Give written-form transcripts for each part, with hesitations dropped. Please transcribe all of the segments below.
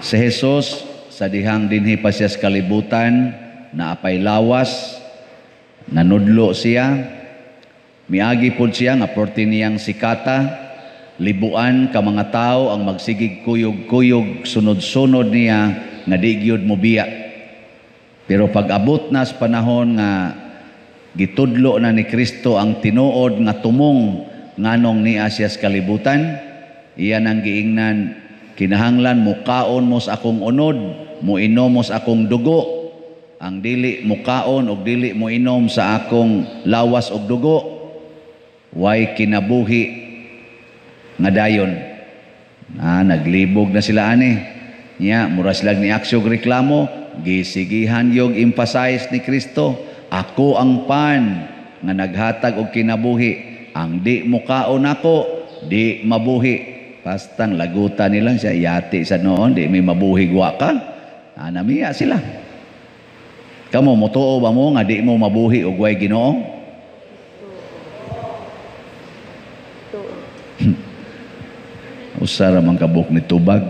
Si Jesus sa dihang dinhi pa siya sa kalibutan, naapay lawas, nanudlo siya, miagi pod siya nga porti niyang sikata, libuan ka mga tao ang magsigig kuyog-kuyog sunod-sunod niya nga di gyud mo biya. Pero pag-abot na sa panahon nga gitudlo na ni Kristo ang tinuod nga tumong nganong niya siya sa kalibutan, iyan ang giingnan, kinahanglan mo kaon mo sa akong unod, mo inom mo sa akong dugo. Ang dili mo kaon o dili mo inom sa akong lawas o dugo, way kinabuhi nga dayon. Naglibog na sila ani. Nya, mura sila ni aksyog reklamo, gisigihan yung emphasize ni Kristo, ako ang pan nga naghatag og kinabuhi. Ang di mo kaon ako, di mabuhi. Pastang lagutan nilang siya, yati sa noon, di may mabuhi gwa ka. Namiya sila. Kamo, mutuo ba mo nga di mo mabuhi o gway Ginoo? Usara man kabuk ni tubag.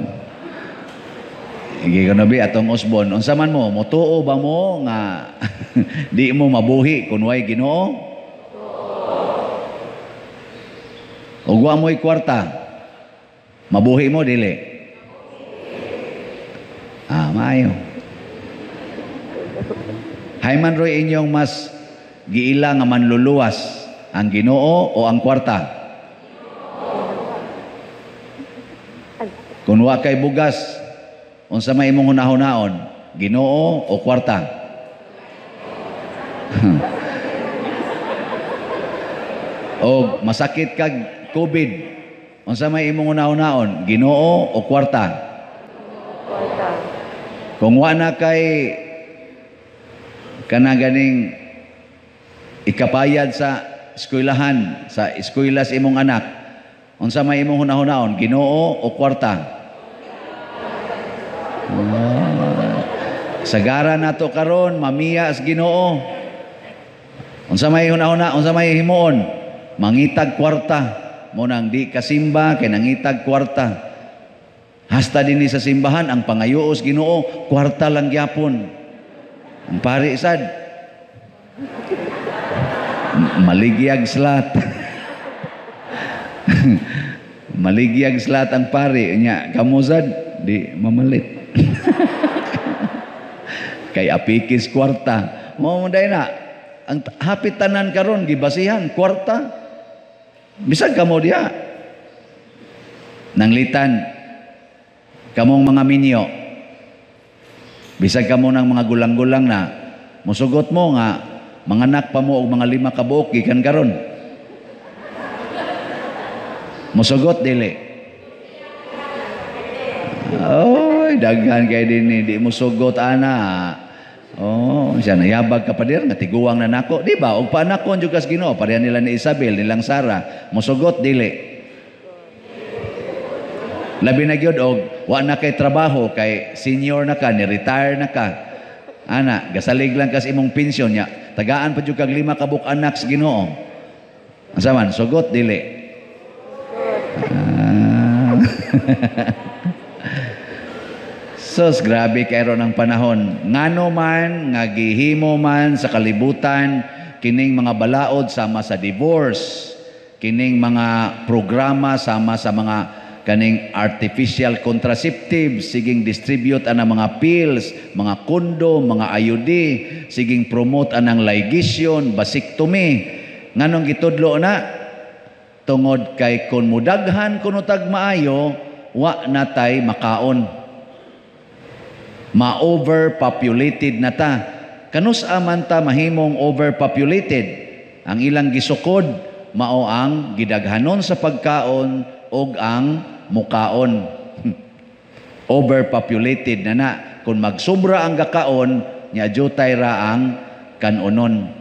Igi ko nabi atong Osbon, unsa man mo, mutuo ba mo nga di mo mabuhi kun way Ginoo? O gwa mo'y kwarta, mabuhi mo dili? Maayo. Hayman roy inyong mas giila nga manluluwas, ang Ginoo o ang kwarta? Kung wa kay bugas, unsa may imong hunahon-naon, Ginoo o kwarta? O masakit kag COVID, unsa may imong hunahon-naon, Ginoo o kwarta? Kung wa na kay kanaganing ikapayad sa eskwelahan, sa eskwela sa imong anak, unsa may imong hunahon-naon, Ginoo o kwarta? Sagara nato karon mamiya as Ginoo. Unsa may hunahon-naon, unsa may himuon? Mangitag kwarta. Mo nang di kasimba kay nangitag kwarta. Hasta dinhi sa simbahan ang pangayuos Ginoo, kwarta lang gyapon. Ang pari sad maligyag slat. Maligyag slat ang pari nya, kamo sad di mamalit. Kay apikis kwarta. Mao day na ang hapit tanan karon gibasihan kwarta. Bisag kamo diha. Nanglitan kamong mga minyo. Bisag kamo ng mga gulang-gulang na musugot mo nga manganak pa mo og mga 5 ka buok gikan karon. Musugot dili. Oy, daghan kay dinhi di musugot ana. Oh, siya nayabag ka pa dir nga tiguang na nako, di ba? Og paanakon jud kas Ginoo, pareha nila ni Isabel, nilang Sara. Musugot dili. Labi na gyud og wa na kay trabaho kay senior na ka, ni retire na ka. Ana, gasalig lang kas imong pensyon nya. Tagaan pa jud kag 5 ka buok anak sa Ginoo. Asa man sugot dili. Sos, grabe kayo ng panahon. Ngano man, nga gihimo man sa kalibutan, kining mga balaod sama sa divorce, kining mga programa sama sa mga kaning artificial contraceptives, siging distribute anang mga pills, mga kondom, mga IUD, siging promote anang ligation, vasectomy. Nganong gitudlo na? Tungod kay kun mudaghan kuno tag maayo, wa natay makaon. Ma-overpopulated na ta. Kanus aman ta mahimong overpopulated? Ang ilang gisukod, mao ang gidaghanon sa pagkaon og ang mukaon. Overpopulated na. Kung magsubra ang gakaon, nya jutay ra ang kanunon.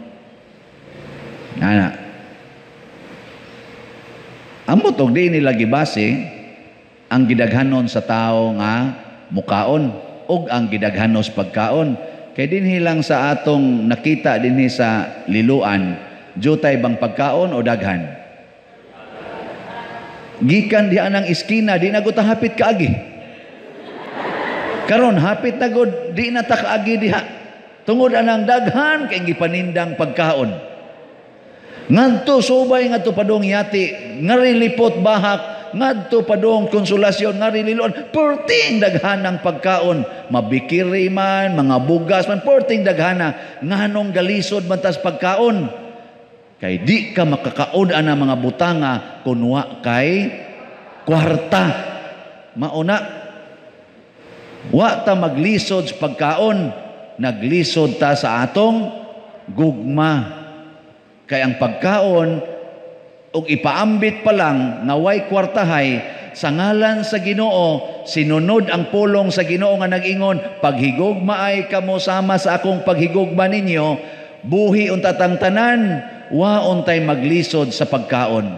Amot og di nila gibase ang gidaghanon sa tao nga mukaon og ang gidaghanos pagkaon. Kay dinhi lang sa atong nakita dinhi sa liluan, jutay bang pagkaon o daghan? Gikan diha nang iskina, di na ko tahapit kaagi. Karon hapit na gud di na ta kaagi diha. Tungod anang daghan kay gipanindang pagkaon. Ngadto subay ngadto padong yati, ngarilipot bahak, ngadto padong konsolasyon, ngarililon, perting daghan ng pagkaon, mabikiri man, mga bugas man, perting daghana, nganong galisod man tas pagkaon. Kay di ka makakaon ana mga butanga kunwa kay kwarta. Mauna wa ta maglisod sa pagkaon, naglisod ta sa atong gugma. Kay ang pagkaon ug ipaambit pa lang nga way kwartahay sa ngalan sa Ginoo, sinunod ang pulong sa Ginoo nga nag-ingon, paghigugma ay kamo sama sa akong paghigugma ninyo, buhi unta tang tanan, wa untay maglisod sa pagkaon.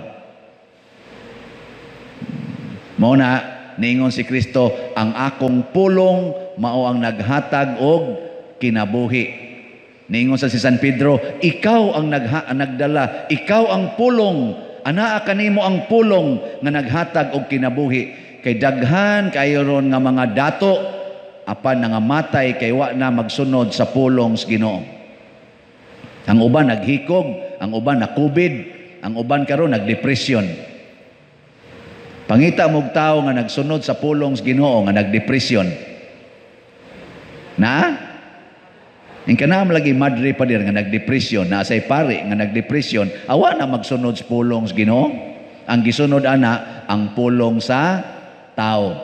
Mao na niingon si Kristo, ang akong pulong mao ang naghatag og kinabuhi. Niingon sa si San Pedro, ikaw ang nagdala, ikaw ang pulong, anaa kanimo ang pulong nga naghatag og kinabuhi. Kay daghan kayo ron nga mga dato apan nangamatay kay wa na magsunod sa pulong sa Ginoo. Ang uban naghikog, ang uban nakubid, ang uban karon nagdepresyon. Pangita mong tao nga nagsunod sa pulong sa Ginoo nga nagdepresyon. Na? Ang kanam lagi madre pa dir nga nagdepresyon, na say pare nga nagdepresyon, awa na magsunod sa pulong sa Ginoo. Ang gisunod ana ang pulong sa tao.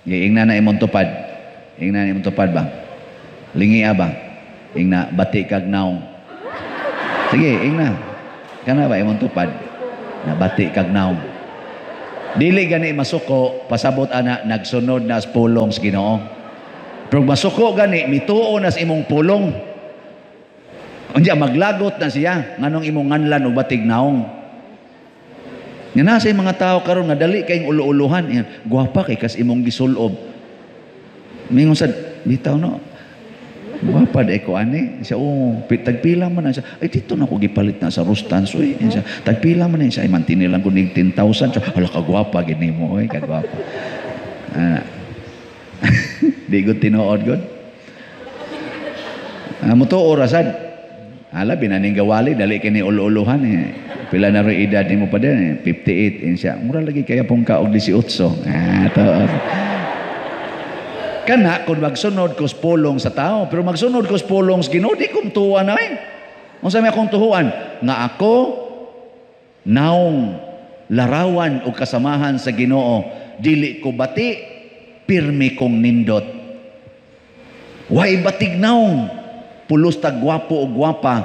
Ingna na imong tupad. Ingna na imong tupad ba? Lingi ba? Ingna bati kag naong. Sige, ingna. Kana ba imong tupad? Na bati kag naong. Dili gani masuko, pasabot ana nagsunod na sa pulong sa Ginoo. Pero masuko gani, mituo na sa imong pulong. Unya maglagot na siya, nganong imong nganlan o batig naong. Nga nasa mga tao karon nga dali kayong ulo-uluhan. Guwapa kay kas imong gisulob. Mingon sad, bitaw no. Guwapa day ko ani. Siya, tagpila man na siya. Ay, dito na ko gipalit na sa Rustanso eh. Siya, tagpila man na siya. Ay, mantinilang ko nig 10,000. Siya, hala, kagwapa, gini mo. Ay, kagwapa. Di good tinuod, good. Muto orasad. Hala, binaning gawali, dali kini ulu-uluhan eh. Pila na rin edad ni mo pa din eh. 58. Siya, mura lagi kaya pong kaog 18. To. Kana kung magsunod ko sa pulong sa tao, pero magsunod ko sa pulong sa Ginoo, di kong tuwa na eh. Kung sa may akong tuhuan, nga ako naong larawan o kasamahan sa Ginoo, dili ko bati, pirmi kong nindot. Way batig naong, pulos tag gwapo o gwapa,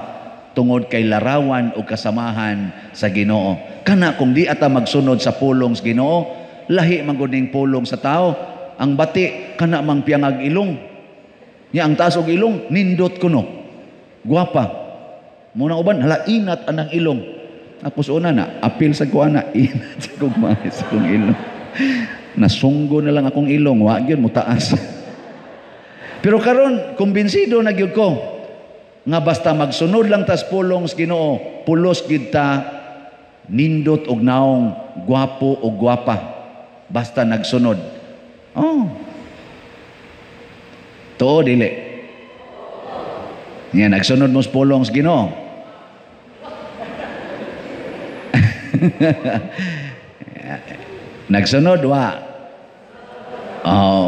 tungod kay larawan o kasamahan sa Ginoo. Kana kung di ata magsunod sa pulong sa Ginoo, lahi manguning pulong sa tao, ang bati kana mang piangag ilong. Nya ang taas og ilong nindot kuno. Guwapa. Muna uban hala inat anang ilong. Ako sa una na apil sa kuana inat sa kong sa kong ilong. Nasunggo na lang akong ilong, wa gyud mo taas. Pero karon kumbinsido na gyud ko nga basta magsunod lang tas pulong sa Ginoo, pulos gyud ta nindot og naong guwapo o guwapa. Basta nagsunod. Too dili. Yan, nagsunod mo sa pulong sa Ginoo. Nagsunod, wa.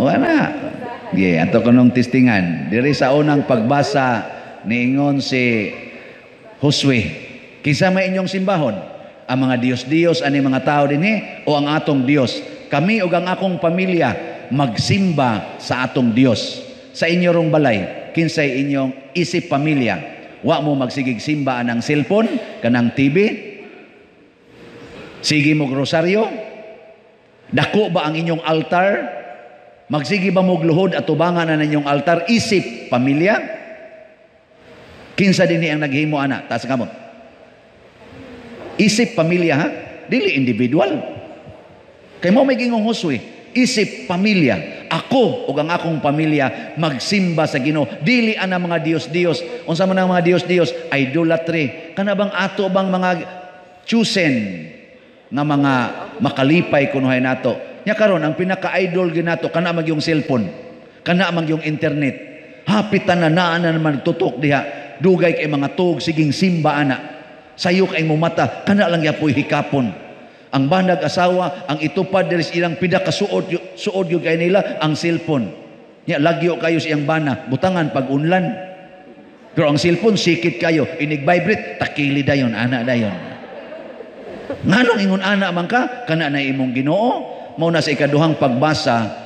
Wala. Ato ko nung testingan. Diri sa unang pagbasa, niingon si Josue, kinsa may inyong simbahon? Ang mga Diyos-Diyos, ani mga tao dinhi, o ang atong Diyos? Kami o ang akong pamilya, magsimba sa atong Dios. Sa inyo rong balay, kinsay inyong isip pamilya, wa mo magsigig simba anang cellphone, kanang TV, sige mo rosaryo, dako ba ang inyong altar, magsige ba mo gluhod at tubangan na inyong altar, isip pamilya, kinsa dinhi ang naghimo ana, taas kamot, isip pamilya ha, dili individual, kay mo may gingong Josue, isip pamilya, ako o ang akong pamilya magsimba sa Ginoo. Dili ana mga Dios-Dios. Unsa man ang mga Dios-Dios? Idolatry. Kana bang ato bang mga chosen nga mga makalipay kunuhay nato. Nya karon ang pinaka-idol ginato kana mag yung cellphone. Kana mang yung internet. Hapitan na naman tutok diha. Dugay kay mga tug, siging simba ana. Sayo kay mo mata, kana lang yapoy hikapon. Ang banag asawa, ang itupad diri ilang pida ka suod yung kay nila, ang cellphone. Nya lagyo kayo siyang bana, butangan pag unlan. Pero ang cellphone sikit kayo, inig-vibrate, takili dayon, ana dayon. Nganong ingon ana man ka, kana na imong Ginoo, mao na sa ikaduhang pagbasa,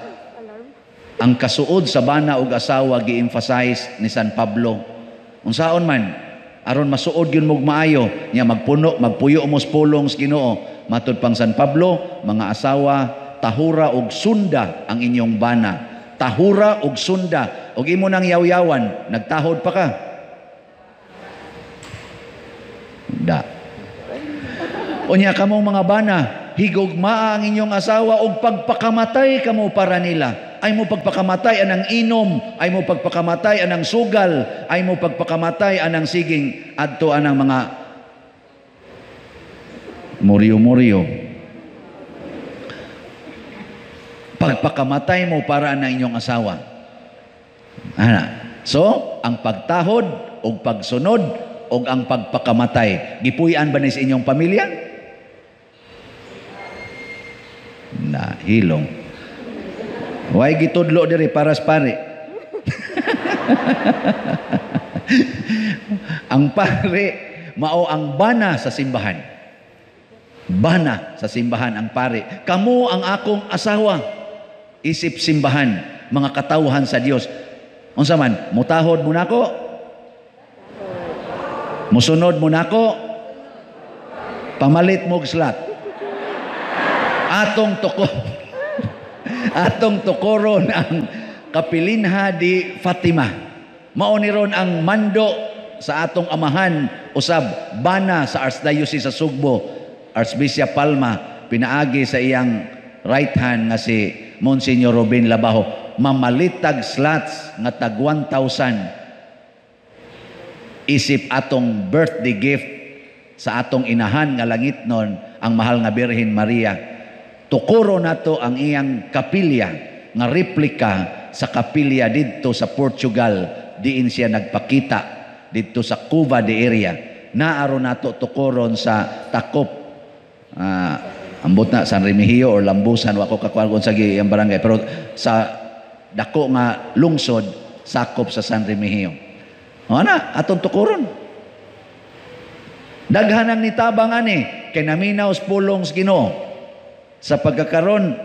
ang kasuod sa bana ug asawa gi-emphasize ni San Pablo. Unsaon man, aron masuod yun mog maayo, nya magpuyo mo sa pulong sa Ginoo. Matud pang San Pablo, mga asawa, tahura ug sunda ang inyong bana. Tahura ug sunda. Og imo nang yaw-yawan, nagtahod pa ka? Da. Unya kamong mga bana, higugmaa ang inyong asawa og pagpakamatay kamo para nila. Ay mo pagpakamatay anang inom, ay mo pagpakamatay anang sugal, ay mo pagpakamatay anang siging adto anang mga muryo-muryo. Pagpakamatay mo para ng inyong asawa. So, ang pagtahod o pagsunod o ang pagpakamatay, gipuy-an ba ni sa inyong pamilya? Nahilong. Way gitudlo diri paras pare. Ang pare, mao ang bana sa simbahan. Bana sa simbahan ang pare. Kamu ang akong asawa. Isip simbahan, mga katawhan sa Dios. Unsa man, mutahod mo nako? Musunod mo nako? Pamalit mo og slot. Atong tukoron ang kapilinha di Fatima. Mao ni ron ang mando sa atong amahan usab bana sa Archdiocese sa Sugbo. Archbishop Palma, pinaagi sa iyang right hand nga si Monsignor Robin Labajo, mamalitag slots nga tag 1,000 isip atong birthday gift sa atong inahan nga langitnon, ang mahal nga Birhen Maria. Tukuro nato ang iyang kapilya nga replika sa kapilya didto sa Portugal, diin siya nagpakita didto sa Cuba de area. Naaro nato tukuron sa takop ambot na San Remigio or Lambusan, wako kakuan sa ang barangay, pero sa dako nga lungsod sakop sa San Remigio. Ana atong tukuron. Daghan ang nitabang ani kay naminaw sa pulong sa Ginoo. Sa pagkakaron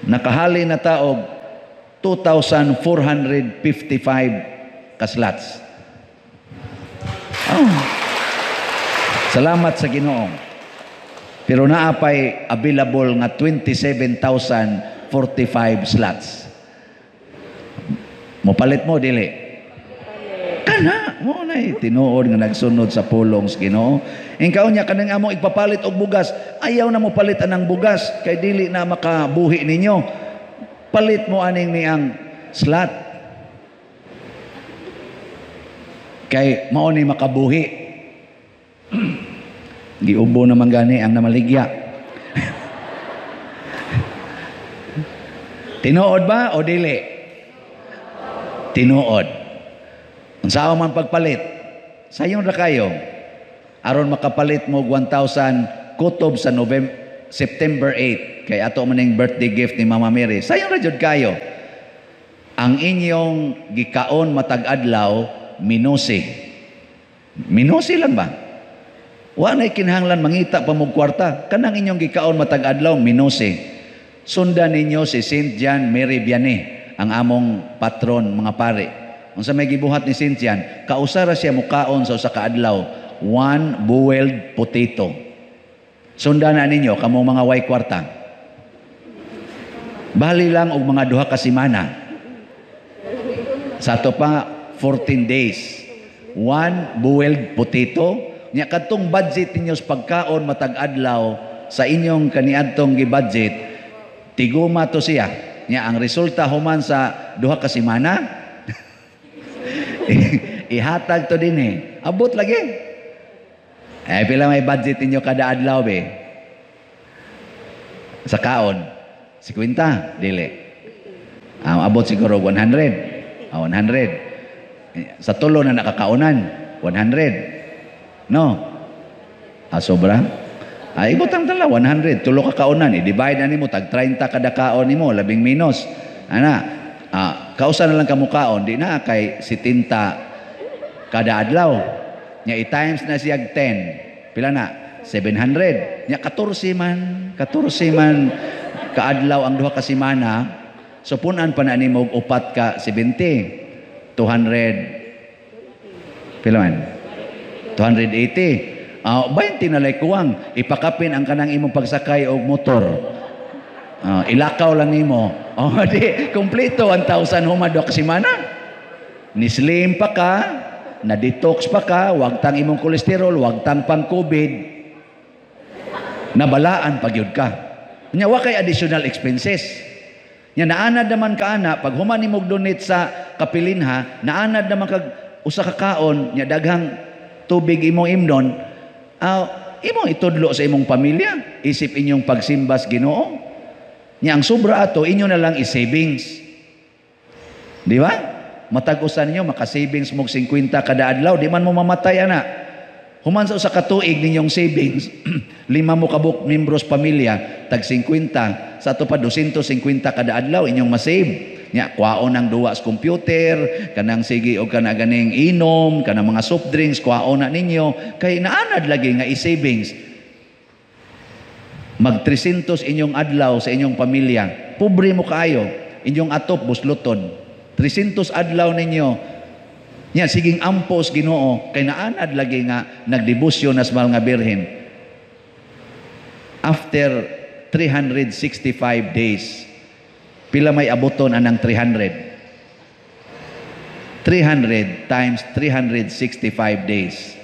nakahali na taog 2,455 kaslots. Salamat sa Ginoo. Pero naapay available nga 27,045 slots. Mopalit mo, dili? Kana, mo na tinuod nga nagsunod sa pulong sa Ginoo. Ingkaw niya kanang among igpapalit og bugas, ayaw na mo palit anang bugas kay dili na makabuhi ninyo. Palit mo aning niyang slot. Kay mao ni makabuhi. Giubo naman gani ang namaligya. Tinuod ba o dili? Tinuod. Unsa man pagpalit? Sayon ra kayo. Aron makapalit mo 1,000 kutob sa September 8 kay ato man ning birthday gift ni Mama Mary. Sayon ra jud kayo. Ang inyong gikaon matag adlaw minusi. Minusi lang ba? Wa na kinahanglan mangita pa mong kwarta. Kanang inyong gikaon matag adlaw minusi. Sundan ninyo si Saint John Mary Vianney, ang among patron mga pare. Unsa may gibuhat ni Saint John, kausara siya mukaon sa usa ka adlaw, 1 boiled potato. Sundan na ninyo kamo mga way kwarta. Bali lang og mga duha ka semana. Sa ato pa 14 days. 1 boiled potato. Nya kadtong budget ninyo sa pagkaon matag adlaw sa inyong kaniadtong gi-budget, tiguma to siya. Nya ang resulta human sa duha ka semana ihatag to din abot lagi. Pila may budget ninyo kada adlaw be? Sa kaon 50 dili. Abot siguro 100. 100. Sa tulo na nakakaunan, 100. No? Sobra? Ibutang tala, 100. Tulo ka kaunan. I-divide na nimo, tag 30 kada kaon nimo, labing minus. Kausa na lang kamukaon, di na kay 70 kada adlaw. Nya i-times na siyag 10. Pila na? 700. Nya 14 man kaadlaw ang duha ka semana. So punan pa na nimo og upat ka 70. 200. Pila man? 280. 20 na lay kuwang. Ipakapin ang kanang imong pagsakay og motor. Ilakaw lang nimo. Di kompleto 1,000 humadok semana. Ni slim pa ka, na detox pa ka, wag tang imong kolesterol, wag tang pang COVID. Nabalaan pagyud ka. Nya wa kay additional expenses. Nya naanad naman ka ana pag human nimo donate sa kapilinha, naanad naman kag usa ka kaon nya daghang tubig imong imnon. Imong itudlo sa imong pamilya, isip inyong pagsimbas Ginoo. Nya ang sobra ato inyo na lang i-savings. Di ba? Matag-usan niyo maka-savings mog 50 kada adlaw, di man mo mamatay ana. Human sa usa ka tuig ninyong savings, 5 mo kabuk membros pamilya, tag 50, sa ato pa 250 kada adlaw inyong ma-save. Nya kwaon ang duwa sa computer, kanang sige og kana ganing inom, kanang mga soft drinks kwaon na ninyo kay naanad lagi nga i-savings. Mag 300 inyong adlaw sa inyong pamilya. Pobre mo kaayo, inyong atop busluton. 300 adlaw ninyo. Nya siging ampos Ginoo kay naanad lagi nga nagdebosyon as mahal nga birhen. After 365 days, pila may abuton anang 300? 300 times 365 days.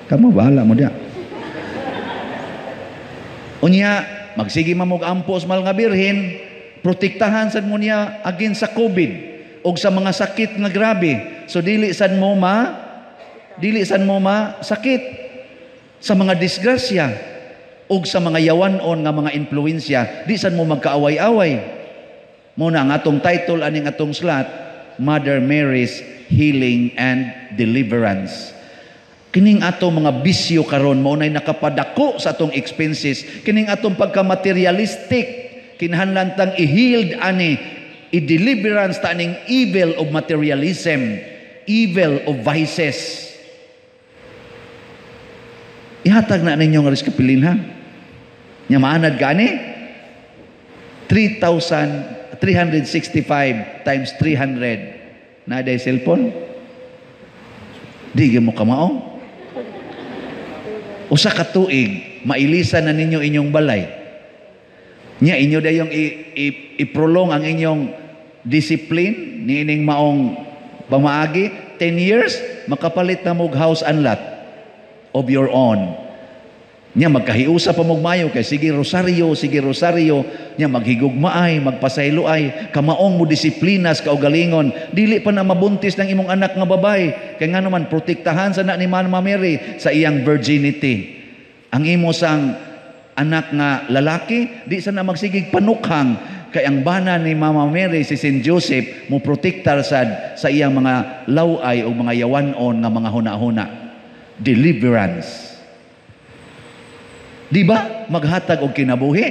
Kamu bahala mo diya. Unya, magsige mamog ampos mal nga birhen, protektahan sad mo niya against sa COVID o sa mga sakit nga grabe. So dili sad mo sakit sa mga disgrasya o sa mga yawanon nga mga impluensya, di sad mo magkaaway-away. Muna ang atong title aning atong slot, Mother Mary's Healing and Deliverance. Kining atong mga bisyo karon mao nay nakapadako sa atong expenses, kining atong pagka-materialistic, kinahanglan tang i-healed ani, i-deliverance ta aning evil of materialism, evil of vices. Ihatag na ninyo nga riskapilin ha. Nya maanad gani 365 times 300 na day cellphone. Di mo kamao. Usa ka tuig mailisan na ninyo inyong balay. Nya inyo dayong i-prolong ang inyong discipline niining maong pamaagi. 10 years makapalit na mog house and lot of your own. Nya magkahiusa pa mog mayo kay sige rosaryo, nya maghigugmaay, magpasayloay, kamaong mo disiplinas kaugalingon, dili pa na mabuntis ng imong anak nga babay, kay ngano man protektahan sa na ni Mama Mary sa iyang virginity. Ang imo sang anak nga lalaki, di sa na magsigig panukhang, kay ang bana ni Mama Mary si Saint Joseph mo protektar sad sa iyang mga laway o mga yawanon nga mga huna-huna. Deliverance. Di ba? Maghatag og kinabuhi.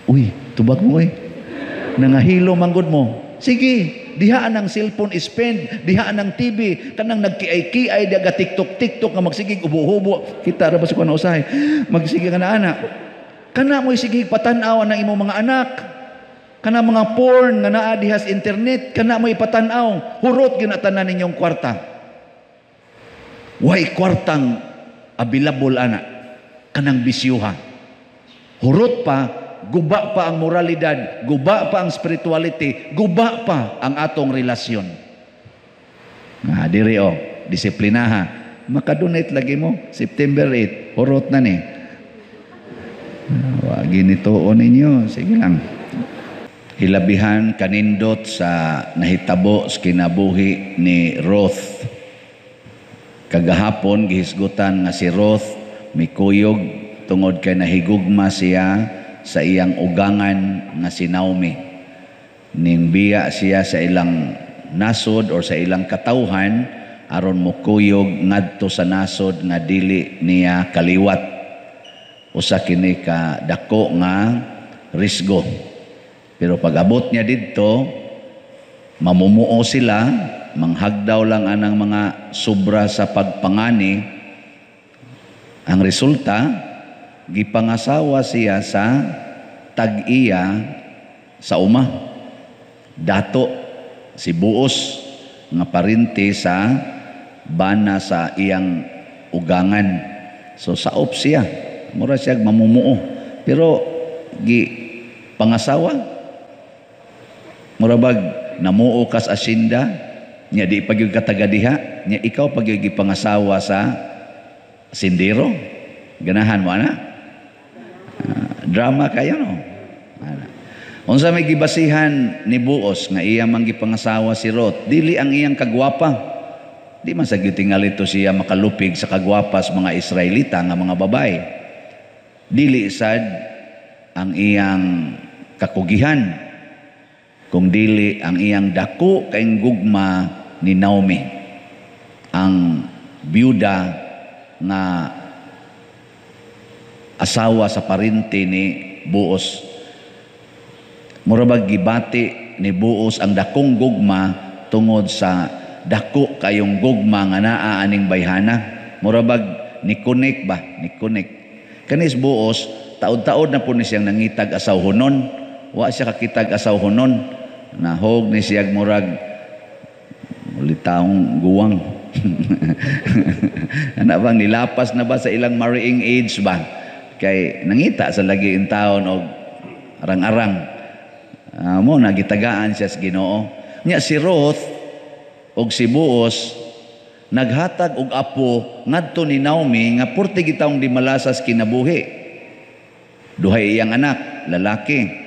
Uy, tubag mo nangahilo manggod mo. Sige, dihaan ang cellphone spend, dihaan ang TV, kanang nagkiay-kiay daga TikTok nga magsigig ubo-ubo. Kita ra ba sa kuno usahay? Magsige ka na anak. Kana mo sige patanaw ang imong mga anak. Kana mga porn nga naa diha sa internet, kana mo ipatanaw. Hurot ginatanan ninyong kwarta. Way kwartang available ana kanang bisyuha. Hurot pa, guba pa ang moralidad, guba pa ang spirituality, guba pa ang atong relasyon. Diri disiplinaha. Makadonate lagi mo September 8, hurot na ni. Wa ginituon ninyo, sige lang. Hilabihan kanindot sa nahitabo sa kinabuhi ni Ruth. Kagahapon gihisgutan nga si Ruth mikuyog tungod kay nahigugma siya sa iyang ugangan nga si Naomi. Nimbiya siya sa ilang nasod or sa ilang katawhan aron mukuyog ngadto sa nasod nga dili niya kaliwat. Usa kini ka dako nga risgo. Pero pag abot niya didto, mamumuo sila, manghagdaw lang anang mga sobra sa pagpangani. Ang resulta, gipangasawa siya sa tag-iya sa uma. Dato si Buos nga parinti sa bana sa iyang ugangan. So saop siya, mura siya mamumuo. Pero pangasawa, mura bag namuo kas asinda, nya di pagyud katagadiha, nya ikaw pagyud gipangasawa sa sindiro. Ganahan mo ana? Drama kayo no. Unsa may gibasihan ni Buos nga iya man gipangasawa si Ruth, dili ang iyang kagwapa. Di man sa gitingali to siya makalupig sa kagwapa sa mga Israelita nga mga babae. Dili sad ang iyang kakugihan, kung dili ang iyang dako kaing gugma ni Naomi, ang byuda nga asawa sa parinti ni Buos. Murabag gibati ni Buos ang dakong gugma tungod sa dako kayong gugma nga naa aning bayhana. Murabag ni kunik ba? Ni kunik. Kanis Buos, taod-taod na po ni siyang nangitag asawhonon. Wa siya kakitag asawhonon. Nahog ni siyag murag ulitaong guwang. Ano bang nilapas na ba sa ilang marrying age ba? Kay nangita sa lagi in taon og arang-arang. Mo nagitagaan siya sa Ginoo. Nya si Ruth og si Buos naghatag og apo ngadto ni Naomi nga 40 gitaong di malasas kinabuhi. Duhay iyang anak, lalaki.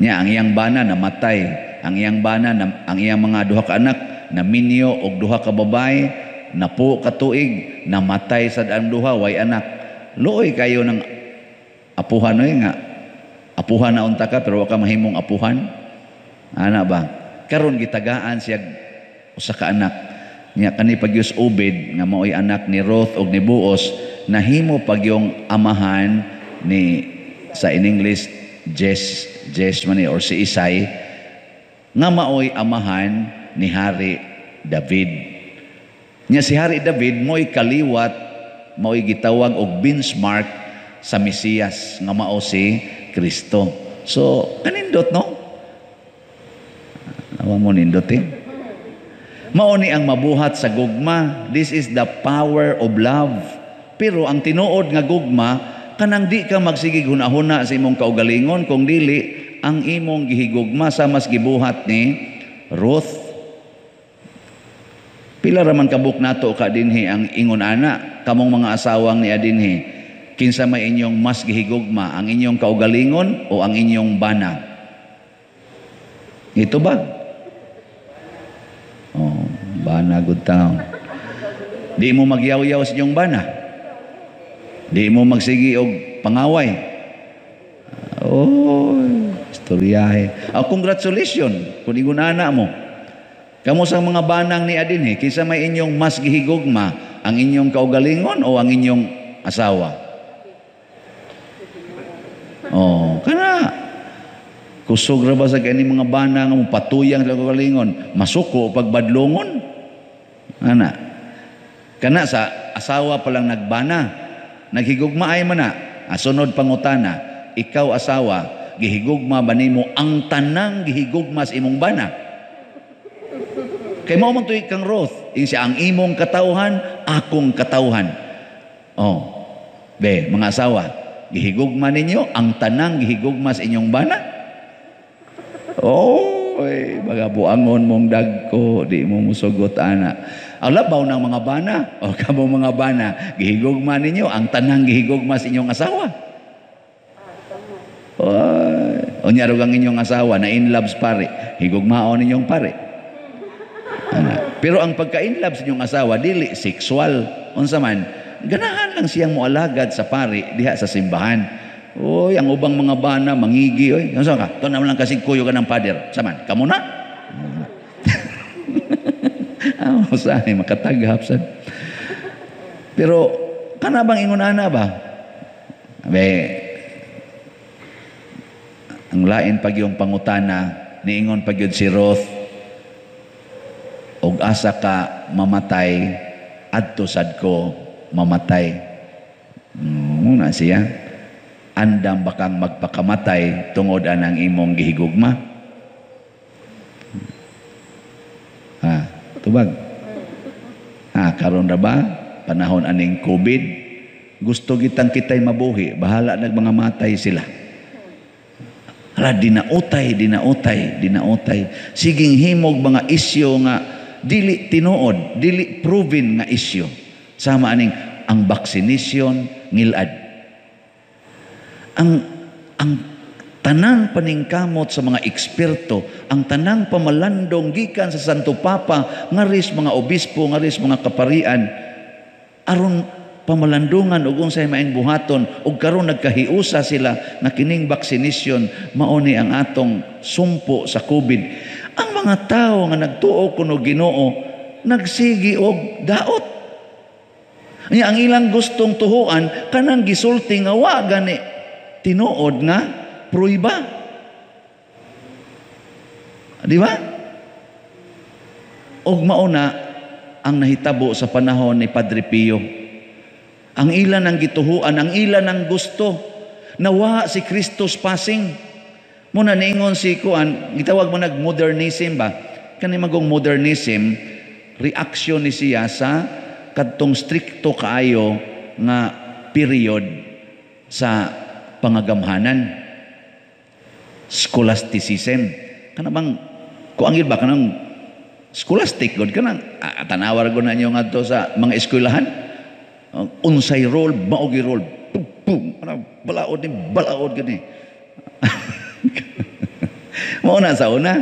Nya ang iyang bana namatay. Ang iyang bana, ang iyang mga duha ka anak naminyo og duha ka babae, napo ka tuig, namatay sad ang duha way anak. Luoy kayo ng apuhan nga apuhan na unta ka pero wa ka mahimong apuhan. Ana ba? Karon gitagaan siya usa ka anak. Nya kani pagyus Obed nga mao'y anak ni Ruth og ni Buos, nahimo pagyong amahan ni sa in English Jess man or si Isay nga mao'y amahan ni Hari David. Nya si Hari David mo'y kaliwat, mao'y gitawag og benchmark sa Mesiyas nga mao si Kristo. So, kanindot no? Awa mo nindot Mao ni ang mabuhat sa gugma. This is the power of love. Pero ang tinuod nga gugma, kanang di ka magsigig hunahuna sa imong kaugalingon, kung dili ang imong gihigugma sa mas gibuhat ni Ruth. Pila raman kabuk nato ka dinhi ang ingon ana, kamong mga asawang ni adinhi. Kinsa may inyong mas gihigugma, ang inyong kaugalingon o ang inyong bana? Ito ba? Oh, bana good town. Di mo magyaw-yaw sa inyong bana. Di mo magsigi og pangaway. Oh, istoryahe. Congratulations kung igunana mo. Kamo sa mga banang ni adinhi, kinsa may inyong mas gihigugma, ang inyong kaugalingon o ang inyong asawa? Oh, kana kusog ra ba sa kani mga bana nga patuyang sa kaugalingon, masuko pagbadlongon? Ana. Kana sa asawa pa lang nagbana, naghigugma ay man na. Asunod pangutana, ikaw asawa, gihigugma ba nimo ang tanang gihigugma sa imong bana? Kay mao man tuy kang Ruth, siya ang imong katawhan, akong katawhan. Oh. Be, mga asawa, gihigugma ninyo ang tanang gihigugma sa inyong bana? Oy, baga buangon mong dagko, di mo musugot ana. Ang labaw ng mga bana, o kamo mga bana, gihigugma ninyo ang tanang gihigugma sa inyong asawa. Oy, o nyarog ang inyong asawa na in loves pare, higugmaon ninyong pare. Ana. Pero ang pagka in love sa inyong asawa dili sexual, unsa man, ganahan lang siyang mualagad sa pari diha sa simbahan. Oy, ang ubang mga bana mangigi oy. Unsa ka? Tunaw lang kasi kuyo ka ng pader. Saman, kamo na. Usahay makataghap sad. Pero kana bang ingon ana ba? Ang lain pag yung pangutana niingon pag yun si Ruth, og asa ka mamatay adto sad ko mamatay. Muna siya andam bakang magpakamatay tungod anang imong gihigugma. Tubag. Karon ra ba panahon aning COVID, gusto kitang kitay mabuhi, bahala nag mga matay sila. Dinautay. Siging himog mga isyo nga dili tinuod, dili proven nga isyo. Sama aning ang vaccination ngilad. Ang tanang paningkamot sa mga eksperto, ang tanang pamalandong gikan sa Santo Papa, ngaris mga obispo, ngaris mga kaparian, aron pamalandungan ug unsay maayong buhaton ug karon nagkahiusa sila nga kining vaccination mao ni ang atong sumpo sa COVID. Ang mga tao nga nagtuo kuno Ginoo nagsigi og daot. Ang ilang gustong tuhuan kanang gisulti nga wa gani tinuod nga pruiba. Di ba? Og mauna ang nahitabo sa panahon ni Padre Pio. Ang ilan ang gituhuan, ang ilan ang gusto. Nawa si Christos passing. Muna niingon si Kuan, gitawag mo nag-modernism ba? Kani magong modernism, reaksyon ni siya sa kadtong strikto kaayo nga period sa pangagamhanan. Scholasticism. Kana bang kuangil ba kanang scholastic god kanang tanawar ko na niyo ngadto sa mga eskwelahan? Unsay role, maogi role. Pum, balaod gani. Mauna sa una,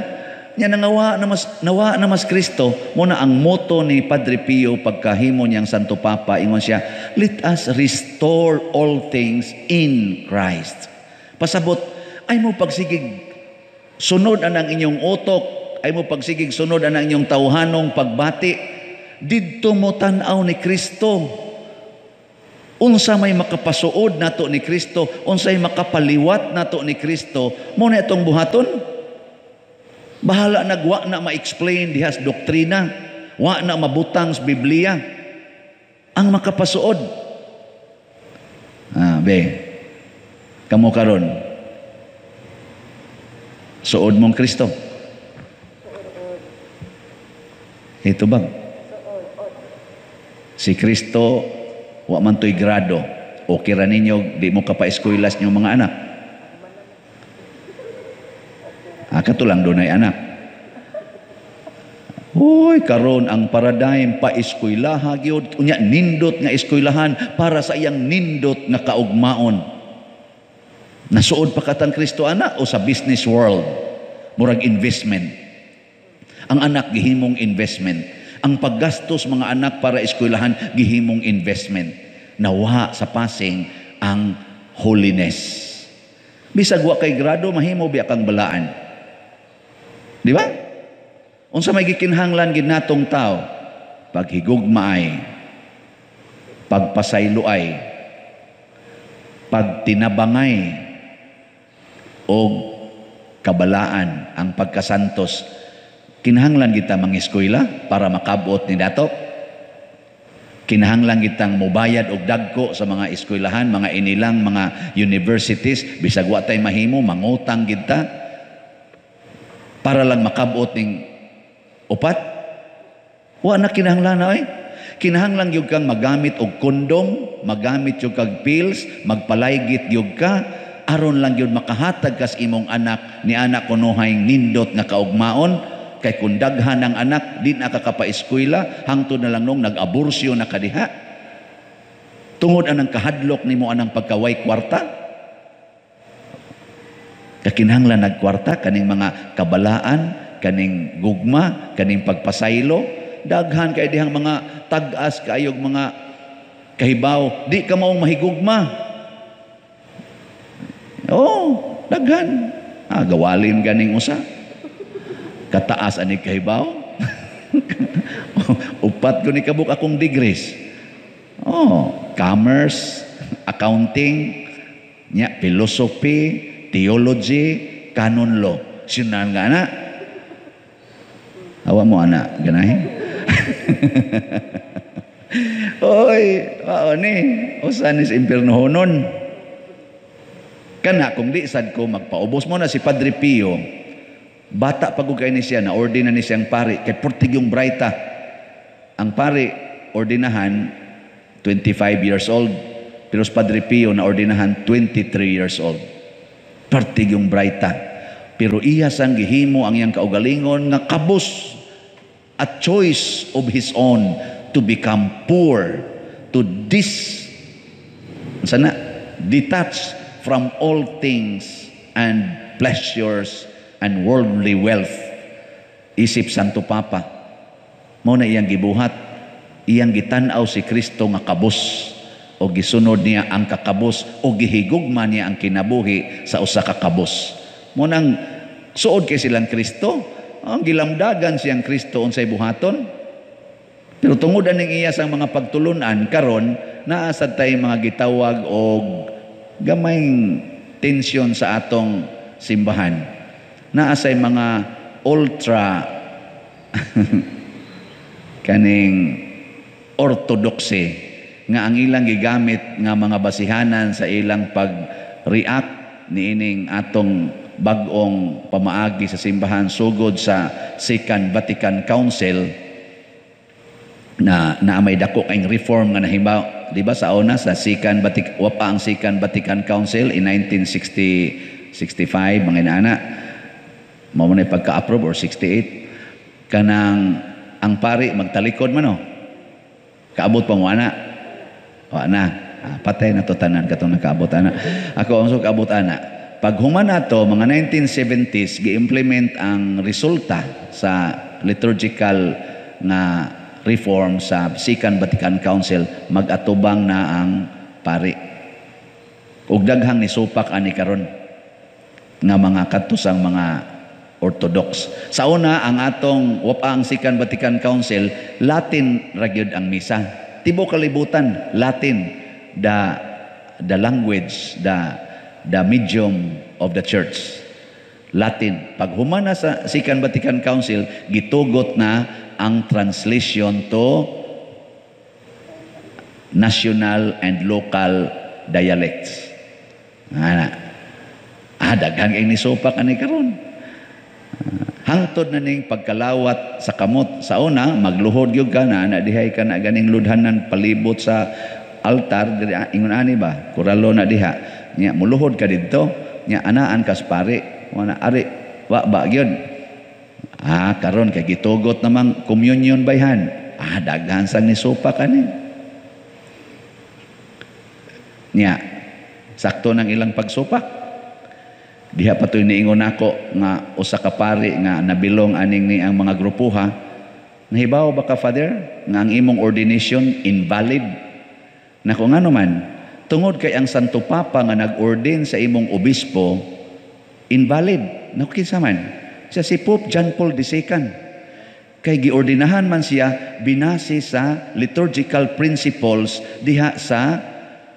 nya nawa na mas Kristo, muna ang motto ni Padre Pio pagkahimo niyang Santo Papa, ingon siya, let us restore all things in Christ. Pasabot, ay mo pagsigig sunod anang inyong utok, ay mo pagsigig sunod anang inyong tawhanong pagbati, didto mo tan-aw ni Kristo. Unsa may makapasuod nato ni Kristo, unsay makapaliwat nato ni Kristo, mo na itong buhaton. Bahala nagwa na ma-explain dihas doktrina, wa na mabutang sa Biblia. Ang makapasuod. Kamo karon. Suod mong Kristo. Ito bang? Si Kristo wa man to'y grado. Okay ra ninyo, di mo kapa-eskwelas nyo mga anak. Katulang doon ay anak. Uy, karon ang paradigm pa eskwelaha gyud unya nindot nga eskwelahan para sa iyang nindot nga kaugmaon. Nasuod pa katang Kristo anak o sa business world murag investment. Ang anak gihimong investment. Ang paggastos mga anak para eskwelahan gihimong investment. Nawa sa passing ang holiness. Bisag wa kay grado mahimo biya kang balaan. Di ba? Unsa may gikinahanglan gid natong tao? Paghigugmaay, pagpasayloay, pagtinabangay o kabalaan ang pagkasantos. Kinahanglan kita mangiskwela para makabot ni dato. Kinahanglan kitang mobayad og dagko sa mga eskwelahan, mga inilang mga universities, bisag wa tay mahimo mangutang kita para lang makabot ning upat. Wa na kinahanglan na kinahanglan gyud kang magamit og kondom, magamit gyud kag pills, magpalaygit gyud ka aron lang gyud makahatag kas imong anak ni anak kunohay nindot nga kaugmaon. Kay kung daghan ang anak, di na kakapa-eskwela, hangtod na lang nung nag-aborsyo na kadiha. Tungod anang kahadlok ni mo anang pagkaway kwarta. Kakinahanglan nagkwarta, kaning mga kabalaan, kaning gugma, kaning pagpasaylo, daghan kay dihang mga tag-as kaayog mga Kahibaw, di ka maong mahigugma. Oh, daghan. Gawalin ganing usa. Kataas ani kahibaw. Upat ko ni kabuk akong degrees. Oh, commerce, accounting, philosophy, theology, canon law. Sinan nga na. Awa mo anak, ganahin. Oy, ni, usan is impiernohonon. Kana kung di sad ko magpaubos mo na si Padre Pio. Bata pagugay ni siya, na-ordina ni siyang pari, kay Portigyong Braita. Ang pari, ordinahan, 25 years old. Pero si Padre Pio, na-ordinahan, 23 years old. Portigyong Braita. Pero iya sang gihimo ang iyang kaugalingon nga kabus a choice of his own to become poor, to detach from all things and pleasures and worldly wealth. Isip Santo Papa, mo na iyang gibuhat, iyang gitan-aw si Kristo nga kabus, o gisunod niya ang kakabus, o gihigugma niya ang kinabuhi sa usa ka kabus. Mo nang suod kay silang Kristo, ang gilamdagan siyang Kristo unsay buhaton. Pero tungod aning iya sang mga pagtulunan karon, naa sad tay mga gitawag og gamayng tensyon sa atong simbahan. Naa say mga ultra kaning orthodoxy nga ang ilang gigamit nga mga basihanan sa ilang pag-react niining atong bag-ong pamaagi sa simbahan sugod sa Second Vatican Council na may dako kayong reform nga nahibaw, di ba sa una sa Second Vatican Council in 1965 mga inaana mao man pagka-approve or 68 kanang ang pari magtalikod man no kaabot pa mo ana patay na to tanan katong nakaabot ana ako ang kaabot ana. Pag human nato mga 1970s gi-implement ang resulta sa liturgical na reform sa Second Vatican Council, mag-atubang na ang pari. Ug daghang ni supak ani karon nga mga katusang mga Orthodox. Sa una ang atong ang Second Vatican Council, Latin ra gyud ang misa. Tibuok kalibutan Latin, the language, the medium of the church. Latin. Pag humana sa Second Vatican Council, gitugot na ang translation to national and local dialects. Daghan kay ni sopak ani karon. Hangtod na ning pagkalawat sa kamot. Sa una, magluhod gyud ka na dihay ka na ganing ludhanan palibot sa altar diri ingon ani ba? Kuralo na diha. Nya muluhod ka didto, nya anaan kas pare, wana ari wa ba gyud. Karon kay gitugot namang communion bayhan. Daghan sang ni sopak ani. Nya sakto nang ilang pagsupak. Diha patoy niingon nako nga usa ka pari nga nabilong aning ni ang mga grupuha. Nahibaw ba ka Father nga ang imong ordination invalid? Nako ngano man tungod kay ang Santo Papa nga nag-ordain sa imong obispo invalid. Nako kinsa man? Siya si Pope John Paul II. Kay giordinahan man siya binase sa liturgical principles diha sa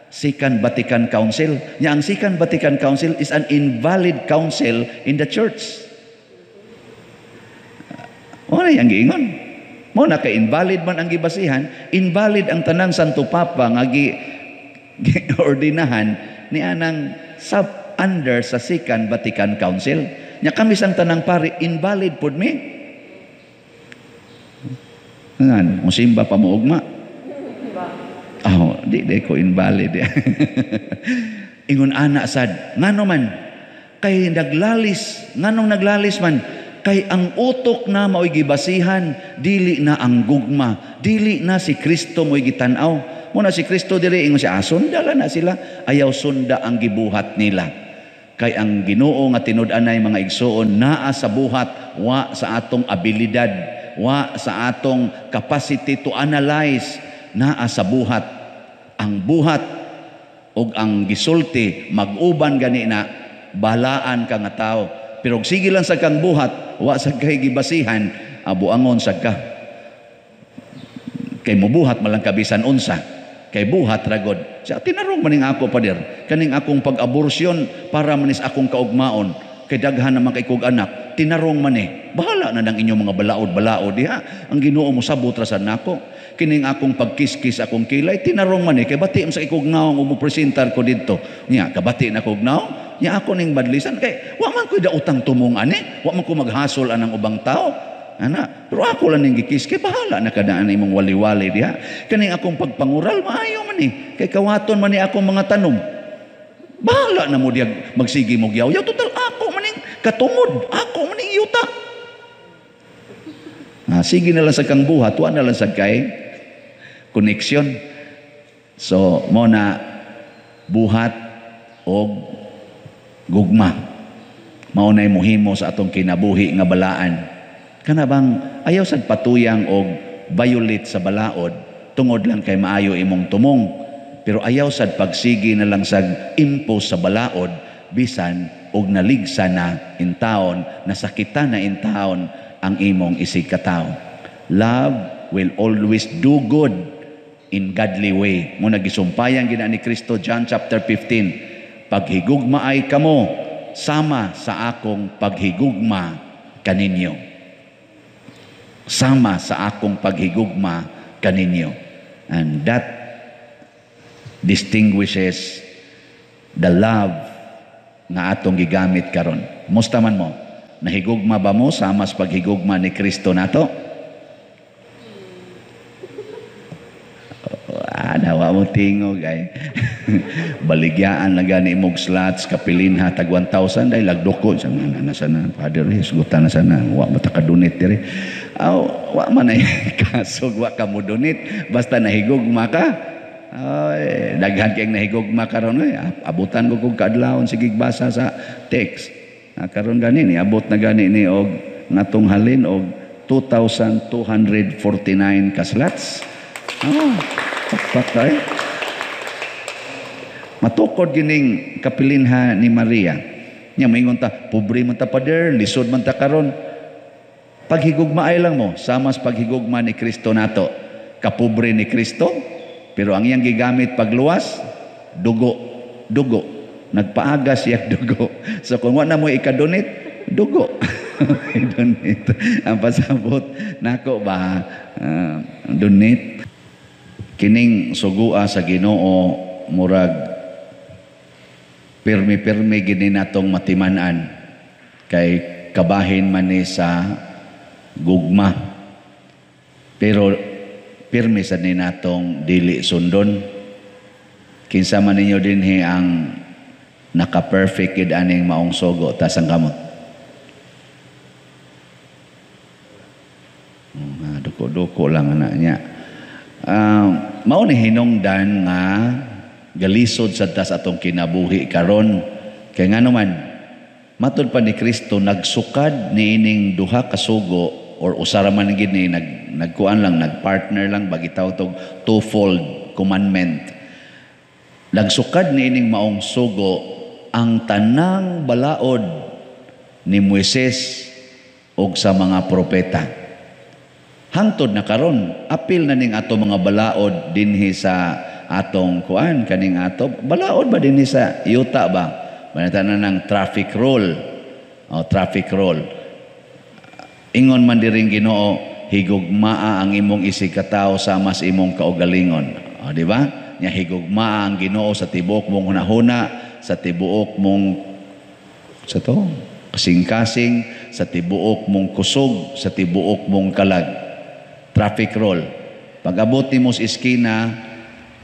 Second Vatican Council. Nya ang Second Vatican Council is an invalid council in the church. Ano yang giingon? Mo na kay invalid man ang gibasihan, invalid ang tanang Santo Papa nga giordinahan ni anang sub under sa Second Vatican Council. Nya kami sang tanang pari invalid pud mi. Ngan musimba pa mo ugma. Di ko invalid. Ingon ana sad, ngano man kay naglalis, nganong naglalis man kay ang utok na mao'y gibasihan, dili na ang gugma, dili na si Kristo mo'y gitan-aw. Muna si Kristo diri ingon siya, sundala na sila, ayaw sunda ang gibuhat nila. Kay ang Ginoo nga tinud-anay mga igsoon naa sa buhat, wa sa atong abilidad, wa sa atong capacity to analyze, naa sa buhat. ang buhat o ang gisulti mag-uban gani na balaan ka nga tao. Pero sige lang sa kang buhat, wa sa kay gibasihan, abuangon sa ka. Kay mubuhat malang kabisan unsa. Kay buhat ragod. Sa tinarong maning ako pader, kaning akong pag-abortion para manis akong kaugmaon. Kay daghan naman kay kog anak, tinarong man bahala na ng inyong mga balaod-balaod diha. Ang Ginoo mo sabot ra sad nako. Kining akong pagkiskis akong kilay, tinarong man kay bati sa ikog naong mo presentar ko didto. Nya kabati na kog naong, nya ako ning badlisan kay wa man ko da utang tumong ani, wa man ko maghasol anang ubang tao. Ana, pero ako lang ning gikis kay bahala na kadaan imong wali-wali diha. Kaning akong pagpangural maayo man kay kawaton man akong mga tanom. Bahala na mo diag magsigi mo yaw. Total ako maning katungod, ako maning yuta. Sige na lang sa kang buhat, wa na lang sa kay koneksyon. So mo na buhat o gugma. Mao nay mohimo sa atong kinabuhi nga balaan. Kana bang ayaw sad patuyang og violate sa balaod tungod lang kay maayo imong tumong. Pero ayaw sad pagsigi na lang sa impose sa balaod bisan og naligsa na intawon, nasakitan na intawon ang imong isig katao. Love will always do good in godly way. Mo nagisumpayang gina ni Kristo John chapter 15. Paghigugma ay kamo sama sa akong paghigugma kaninyo. Sama sa akong paghigugma kaninyo. And that distinguishes the love nga atong gigamit karon. Musta man mo? Nahigugma ba mo sama sa paghigugma ni Kristo nato? Nawa mo tingog ay. Baligyaan na gani imong slots kapilin ha tag 1,000 dahil lagdoko sa na sana Father hisgutan na sana wa mata ka donate dire. Wa man ay kasog wa ka mo donate basta nahigugma ka. Ay, daghan kayong nahigugma karon abutan ko kung kaadlawon sige basa sa text. Karon gani ni abot na gani ni og ngatong halin og 2,249 ka slots. Patay. Matukod gining kapilinha ni Maria. Nya moingon ta, pobre man ta pader, lisod man ta karon. Paghigugma ay lang mo, sama sa paghigugma ni Kristo nato. Kapobre ni Kristo, pero ang iyang gigamit pagluwas, dugo. Nagpaaga siya dugo. So kung wala mo ikadonate, dugo. Donate. Ang pasabot nako ba donate. Kining sugua sa Ginoo murag pirmi-pirmi gini natong matiman-an kay kabahin man ni sa gugma. Pero pirmi sa ni natong dili sundon. Kinsa man ninyo dinhi ang naka-perfect gid aning maong sugo tas ang kamot. Duko-duko lang ana niya. Mao ni hinungdan nga galisod sa tas atong kinabuhi karon kay ngano man matud pa ni Kristo nagsukad ni ining duha ka sugo or usara man gid ni nagkuan lang nagpartner lang bagitaw tog twofold commandment. Nagsukad ni ining maong sugo ang tanang balaod ni Moises og sa mga propeta. Hangtod na karon apil na ning ato mga balaod dinhi sa atong kuan kaning ato balaod ba dinhi sa yuta ba banata na ng traffic rule ingon man diring Ginoo higugmaa ang imong isig katao sama sa imong kaugalingon di ba nya higugmaa ang Ginoo sa tibuok mong hunahuna sa tibuok mong sa to kasing-kasing sa tibuok mong kusog sa tibuok mong kalag. Traffic roll. Pag-abot mo sa iskina,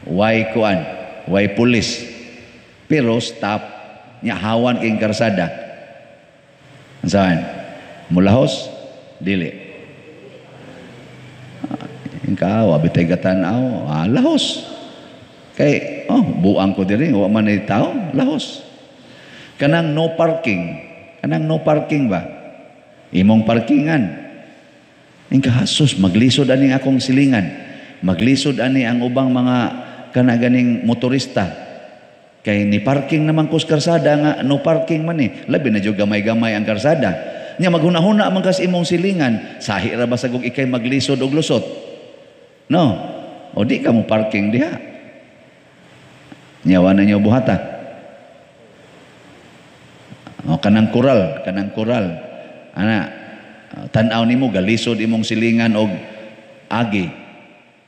why kuan? Why police? Pero stop, nya hawan king karsada. Saan? Mulahos? Dili. Ikaw, abitay gatanaw, lahos. Kay, buang ko diri, wa man ay tao, lahos. Kanang no parking ba? Imong parkingan. Ingka hasos maglisod ani akong silingan. Maglisod ani ang ubang mga kana ganing motorista. Kay ni parking naman kus karsada nga no parking man labi na jud gamay-gamay ang karsada. Nya maghuna-huna man kas imong silingan, sahi ra ba sagog ikay maglisod og lusot? No. O di ka mo parking diha. Nyawa na nyo buhata. O kanang kural. Ana, tan-aw nimo galisod imong silingan og agi.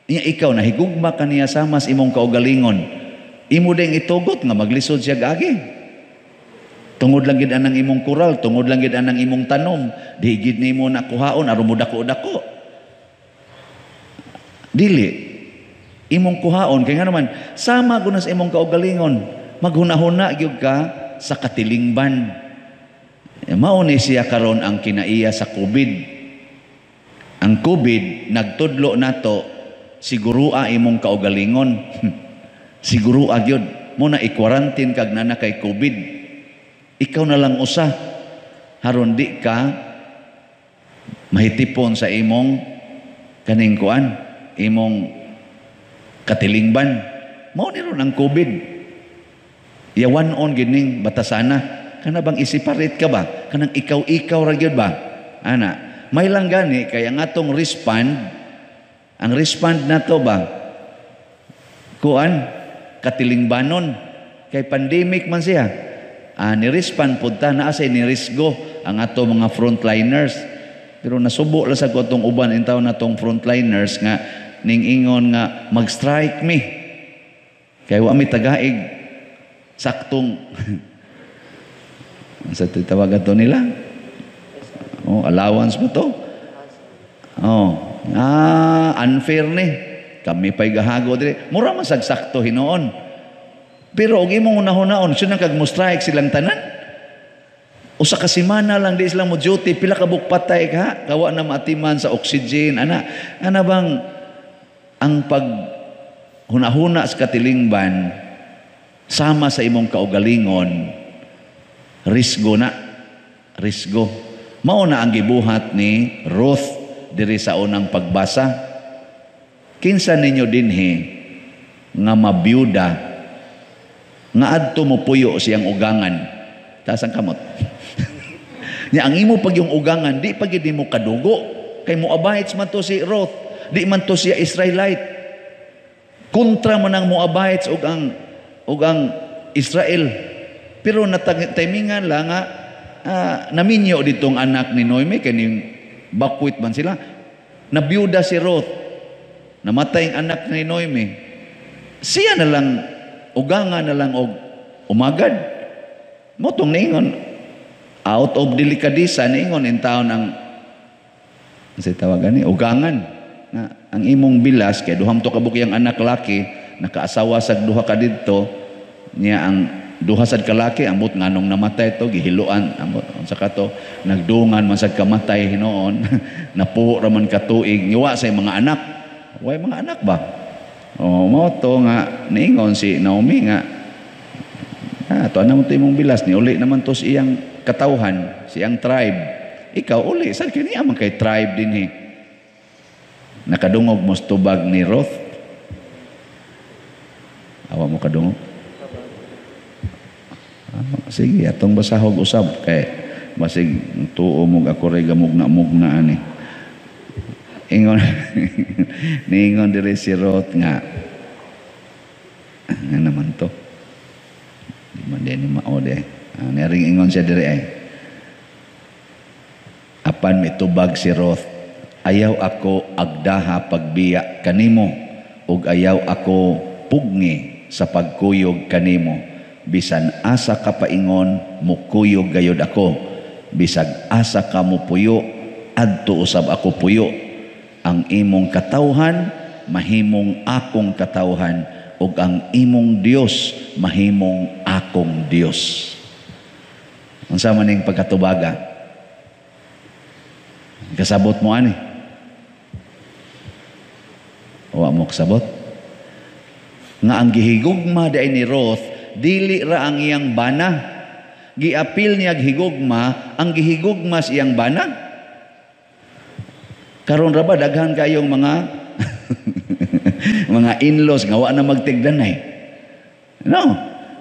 Nya ikaw nahigugma kaniya samas imong kaugalingon. Imo ding itugot nga maglisod siya agi. Tungod lang gid anang imong kural, tungod lang gid anang imong tanom, di gid nimo nakuhaon aron mo dako-dako. Dili imong kuhaon kay nga naman sama gud sa imong kaugalingon, maghuna-huna gyud ka sa katilingban. Mao ni siya karon ang kinaiya sa COVID. Ang COVID nagtudlo nato sigurua imong kaugalingon. Siguro agyod mo na i-quarantine kag na kay COVID. Ikaw na lang usa haron di ka mahitipon sa imong kaning kuan, imong katilingban. Mao ni ron ang COVID. Yawan on gining batasana. Kana bang isiparit ka ba? Kanang ikaw ra gyud ba? Ana, may lang gani kay ang atong respond, ang respond nato ba? Kuan katilingbanon kay pandemic man siya. Ni-respond po ta na asay ni-risgo ang ato mga frontliners. Pero nasubo lang sa kotong uban intaw na tong frontliners nga ning ingon nga mag-strike me. Kay wa mi tagaig saktong sa tawag ato nila. Allowance mo to. Unfair ni. Kami pa'y gahago dire. Mura masagsakto hinoon. Pero og imong unahon-naon, siya kag mo strike silang tanan. Usa ka semana lang di sila mo duty, pila ka bukpatay ka, kawa na maatiman sa oxygen. Ana bang ang pag hunahuna sa katilingban sama sa imong kaugalingon, risgo na. Risgo. Mao na ang gibuhat ni Ruth diri sa unang pagbasa. Kinsa ninyo dinhi nga mabiyuda nga adto mo puyo siyang ugangan. Taas ang kamot. Nya ang imo pag yung ugangan, di pag mo kadugo. Kay mo abites man to si Ruth. Di man to siya Israelite. Kontra man ang Moabites ug ang Israel. Pero natimingan lang nga naminyo ditong anak ni Noemi kaning bakwit man sila. Nabiyuda si Ruth. Namatay ang anak ni Noemi. Siya na lang ugangan na lang og umagad. Motong ningon out of delikadisa ningon in taon ang tawagan ni ugangan na ang imong bilas kay duham to kabuk yang anak laki nakaasawa sa duha ka didto niya ang duha sad kalaki ambot nganong namatay to gihiluan ambot unsa ka to nagdungan man sad kamatay hinoon napuo ra man ka tuig niwa sa mga anak way mga anak ba mo to nga niingon si Naomi nga to na mo to imong bilas ni uli naman to siyang katawhan siyang tribe ikaw uli sad kini amang kay tribe dinhi nakadungog mo tubag ni Ruth awa mo kadungog sige atong basahog usab kay basig tuo mo ako ray gamugna-mugna ani ingon ningon diri si Ruth nga naman to di man din maode naring ingon siya diri ay apan mitubag si Ruth ayaw ako agdaha pagbiya kanimo ug ayaw ako pugni sa pagkuyog kanimo bisan asa ka paingon mukuyog gayud ako bisag asa ka mo puyo adto usab ako puyo ang imong katawhan mahimong akong katawhan ug ang imong Dios mahimong akong Dios. Unsa man ning pagkatubaga? Kasabot mo ani? Wa mo kasabot? Nga ang gihigugma day ni Ruth dili ra ang iyang bana. Giapil niya higugma ang gihigugma sa iyang bana. Karon ra ba daghan kayong mga mga in-laws nga wa na magtigdanay. No?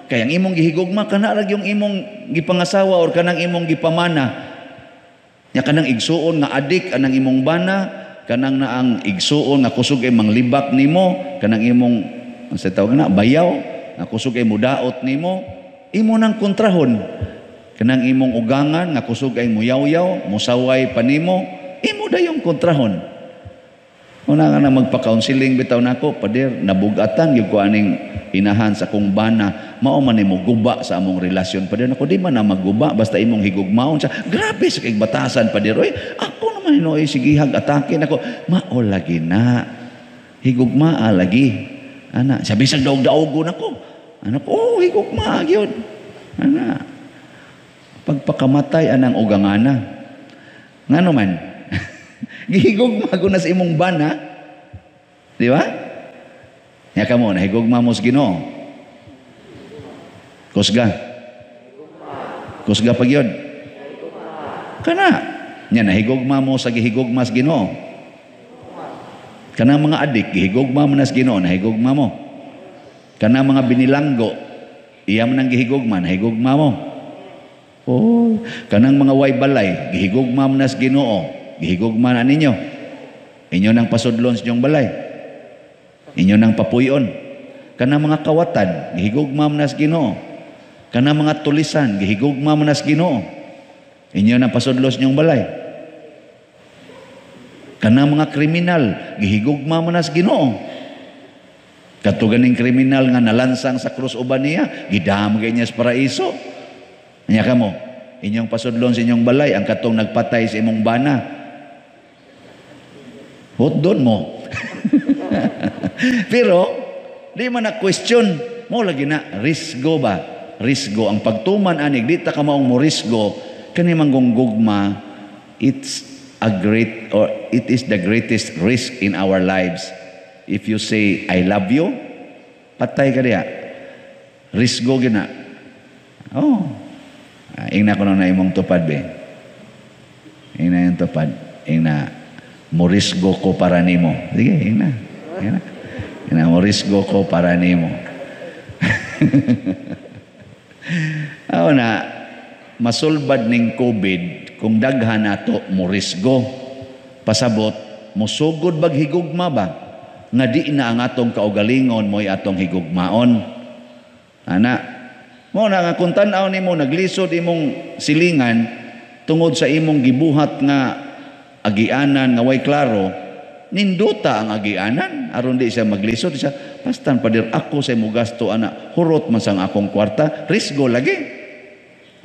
Kaya ang imong gihigugma kana ra yung imong gipangasawa or kanang imong gipamana. Nya kanang igsuon nga adik anang imong bana, kanang naang igsuon nga kusog ay manglibak nimo, kanang imong sa tawag na bayaw nga kusog ay mudaot nimo, imo nang kontrahon. Kanang imong ugangan nga kusog ay muyaw-yaw, musaway pa nimo, imo dayong kontrahon. Una nga na magpa-counseling bitaw nako, pader nabugatan gyud ko aning hinahan sa kong bana, mao man nimo guba sa among relasyon. Pader nako di man na magguba basta imong higugmaon sa grabe sa kay batasan pader. Oy, ako naman inoy sigihag atake nako, mao lagi na. Higugmaa lagi. Ana, sabi sa daog-daogon ako. Anak, oh higugmaa gyud. Ana. Pagpakamatay anang ugangana. Ngano man? Gihigugma ko na sa imong bana. Di ba? Nya kamo, nahigugma mo sa Ginoo. Kusga. Kusga pag yun. Kana. Nya nahigugma mo sa gihigugma sa Ginoo. Kana mga adik, gihigugma mo na sa Ginoo, nahigugma mo. Kana mga binilanggo, iya man ang gihigugma, nahigugma mo. Oh, kanang mga way balay, gihigugma mo na sa Ginoo. Gihigugma na ninyo. Inyo nang pasudlon sa inyong balay. Inyo nang papuyon. Kanang mga kawatan, gihigugma mo na sa Ginoo. Kanang mga tulisan, gihigugma mo na sa Ginoo. Inyo nang pasudlon sa inyong balay. Kanang mga kriminal, gihigugma mo na sa Ginoo. Katuganing kriminal nga nalansang sa krus uban niya, gidamgay niya sa paraiso. Nya kamo, inyong pasudlon sa inyong balay, ang katong nagpatay sa imong bana, hotdon mo. Pero, di man na question, mo lagi na, risgo ba? Risgo. Ang pagtuman anig, di ta ka maong mo risgo, kanimang gunggugma, it is the greatest risk in our lives. If you say, I love you, patay ka diya. Risgo gina. Oh, ingna ko na imong tupad, be. Ingna yung tupad. Ingna, morisgo ko para nimo. Sige, ingna. Ingna, morisgo ko para nimo. Ako na, masulbad ning COVID, kung daghan nato morisgo, pasabot, musugod bag higugma ba? Nga di na ang atong kaugalingon mo'y atong higugmaon. Ana, mo na nga kung tanaw nimo naglisod imong silingan tungod sa imong gibuhat nga agianan nga way klaro, ninduta ang agianan aron di siya maglisod siya. Pastan padir ako sa imong gasto ana, hurot man sang akong kwarta, risgo lagi.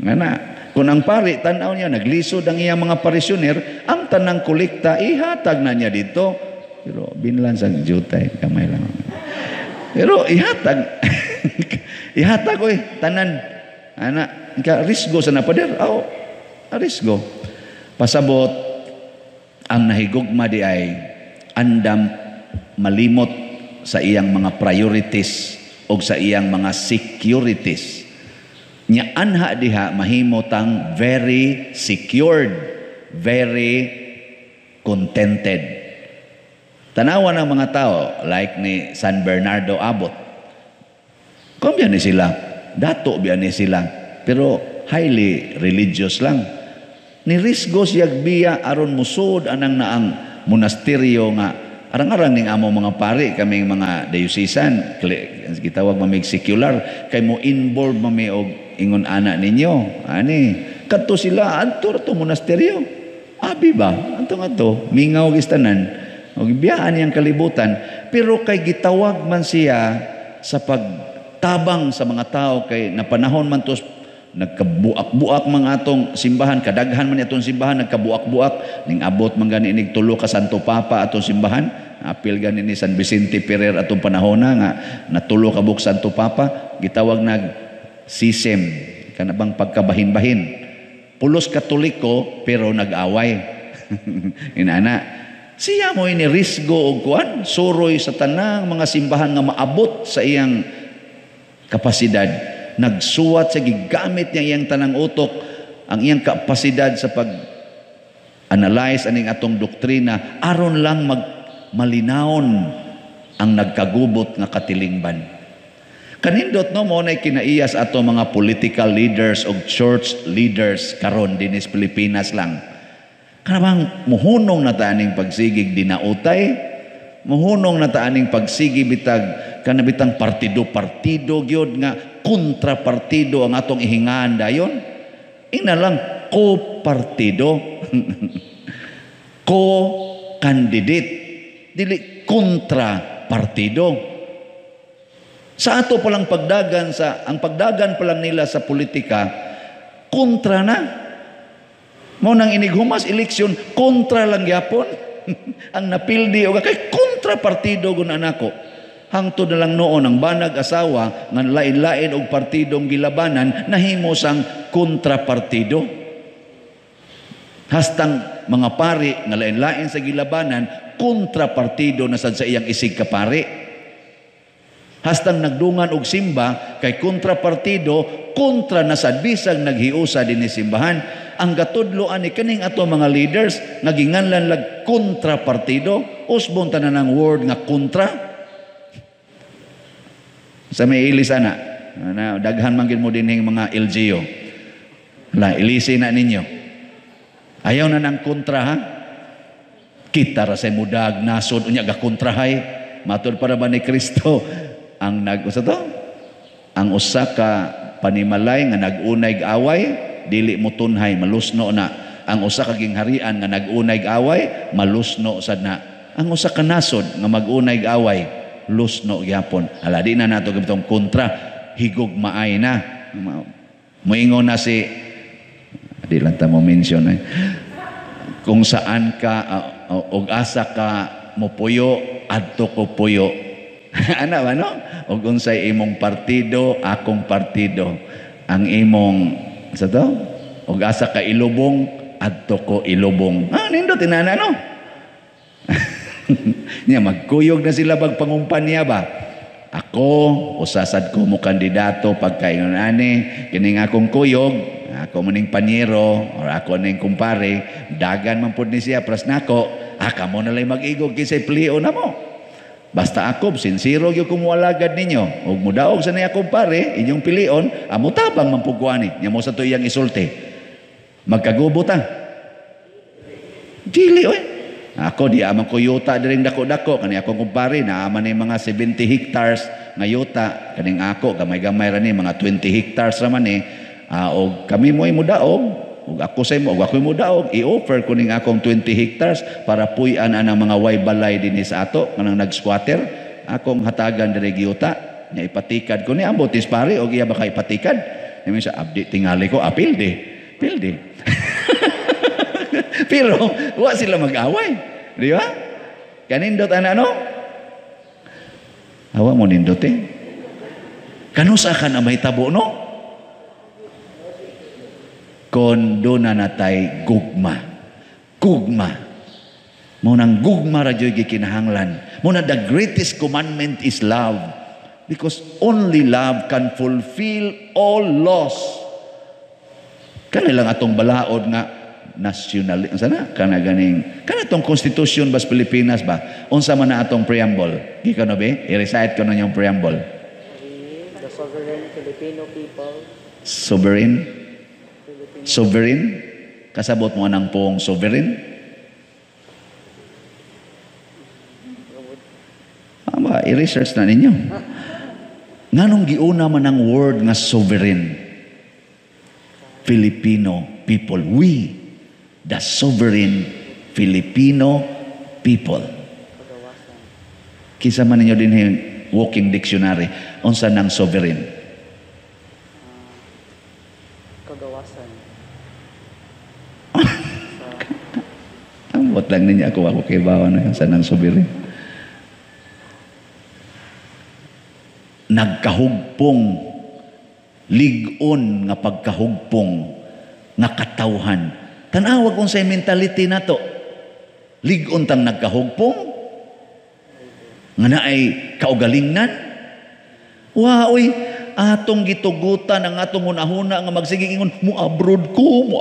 Ngana, kung ang pari tanaw niya naglisod ang iyang mga parisyoner, ang tanang kolekta ihatag na niya dito. Pero binlan sang jutay kamay lang. Pero ihatag ihatag ko tanan ana ka risgo sa napader aw risgo pasabot ang nahigugma di ay andam malimot sa iyang mga priorities o sa iyang mga securities nya anha diha mahimotang very secured, very contented. Tanawan ng mga tao like ni San Bernardo Abot. Kung biyan ni sila, dato biyan ni sila, pero highly religious lang. Nirisgo siya biya aron musod anang naang monasteryo nga arang-arang ning amo mga pari kaming mga diocesan, gitawag mamig secular, kay mo involve mami og ingon ana ninyo. Ani, kadto sila adto to monasteryo. Abi ba? Anto mingaw gistanan. O biyaan niyang kalibutan, pero kay gitawag man siya sa pagtabang sa mga tao kay napanahon man to nagkabuak-buak mga atong simbahan, kadaghan man atong simbahan nagkabuak-buak ning abot man gani ning tulo ka Santo Papa atong simbahan, apil gani ni San Vicente Ferrer atong panahona nga natulo ka buk Santo Papa, gitawag nag sisem kanabang pagkabahin-bahin. Pulos Katoliko pero nag-away. Inana siya mo inirisgo og kuan, suroy sa tanang mga simbahan nga maabot sa iyang kapasidad. Nagsuwat sa gigamit niya iyang tanang utok, ang iyang kapasidad sa pag-analyze aning atong doktrina, aron lang malinawon ang nagkagubot nga katilingban. Kanindot no mo na kinaiyas ato mga political leaders o church leaders karon dinis Pilipinas lang. Kanabang muhunong na taaning pagsigig dinautay, muhunong na taaning pagsigi bitag kanabitang partido gyud nga kontrapartido ang atong ihingahan dayon. Ina lang ko-partido. Ko-candidate. Dili kontra-partido. Sa ato palang pagdagan ang pagdagan pa lang nila sa politika, kontra na. Mao nang inighumas eleksyon, kontra lang gyapon. Ang napildi o kay kontra-partido gun anako. Hangtod na lang noon ang banag asawa nga lain-lain og partidong gilabanan nahimo sang kontrapartido. Hastang mga pari nga lain-lain sa gilabanan kontrapartido na sad sa iyang isig ka pari. Hastang nagdungan og simba kay kontrapartido kontra na sad bisag naghiusa dinhi simbahan. Ang gatudloan ni kaning ato mga leaders nga ginganlan lag kontrapartido, usbon tanan ang word nga kontra. Sa may ilis ana, daghan man gid mo dinhing mga LGU. La ilisi na ninyo. Ayaw na ng kontra ha. Kita ra say mudag nasod unya ga kontrahay. Matud para ba ni Kristo ang usa to? Ang usa ka panimalay nga nag-unay away, dili mo tunhay, malusno na. Ang usa ka gingharian nga nag-unay away, malusno sad na. Ang usa ka nasod nga mag-unay away, lusno gyapon. Ala di na nato gitong kontra, higog maay na. Moingon na si di lang ta mo mention kung saan ka og asa ka mo puyo adto ko puyo. Ana ba no? Og unsay imong partido, akong partido. Ang imong sa to? Og asa ka ilubong adto ko ilubong. Nindot inana no? Niya magkuyog na sila pagpangumpanya ba? Ako usasad ko mo kandidato pagkaingon ani kining akong kuyog, ako maning panyero or ako ning kumpare, dagan man pud ni siya pras nako, kamo na lang mag-igog kisay plio na mo. Basta ako sinsiro gyud ko mualagad ninyo ug mudaog sa niya kumpare inyong pilion, amo tabang man pud kuani. Nya mo sa to iyang isulti. Magkagubot ta. Dili oy. Ako di amang ko yuta diring dako-dako kani akong kumpare na aman ni mga 70 hectares nga yuta kaning ako gamay-gamay ra ni mga 20 hectares ra man ni og kami mo'y mudaog ug ako say mo ug ako'y mudaog i-offer ko ning akong 20 hectares para puy-an ang mga way balay dinhi sa ato kanang nag-squatter akong hatagan diri yuta nya ipatikad ko ni ambotis pare og iya baka ipatikad ni sa abdi tingali ko pilde pero wa sila mag-away, di ba? Kanindot ana no? Awa mo nindot Kanusa ka na mahitabo no? Kondo na natay gugma. Munang gugma ra jud gikinahanglan. Muna the greatest commandment is love. Because only love can fulfill all laws. Kanilang atong balaod nga national sana kana ganing kana tong constitution bas Pilipinas ba unsa man na atong preamble gi kano be i-recite ko na yung preamble. The sovereign Filipino people. Sovereign kasabot mo nang pong sovereign aba i-research na ninyo nganong giuna man ang word nga sovereign. Filipino people, we the sovereign Filipino people. Kisa man ninyo din yung walking dictionary. Unsa nang sovereign? Kagawasan. Ambot lang ninyo ako kay bawa na yung sanang sovereign. Nagkahugpong, ligon nga pagkahugpong, nga katawhan. Tanawag kung sa mentality na to. Ligon tang nagkahugpong, nga na ay kaugalingnan. Wow, atong gitugutan ang atong hunahuna nga magsiging ingon, muabroad ko,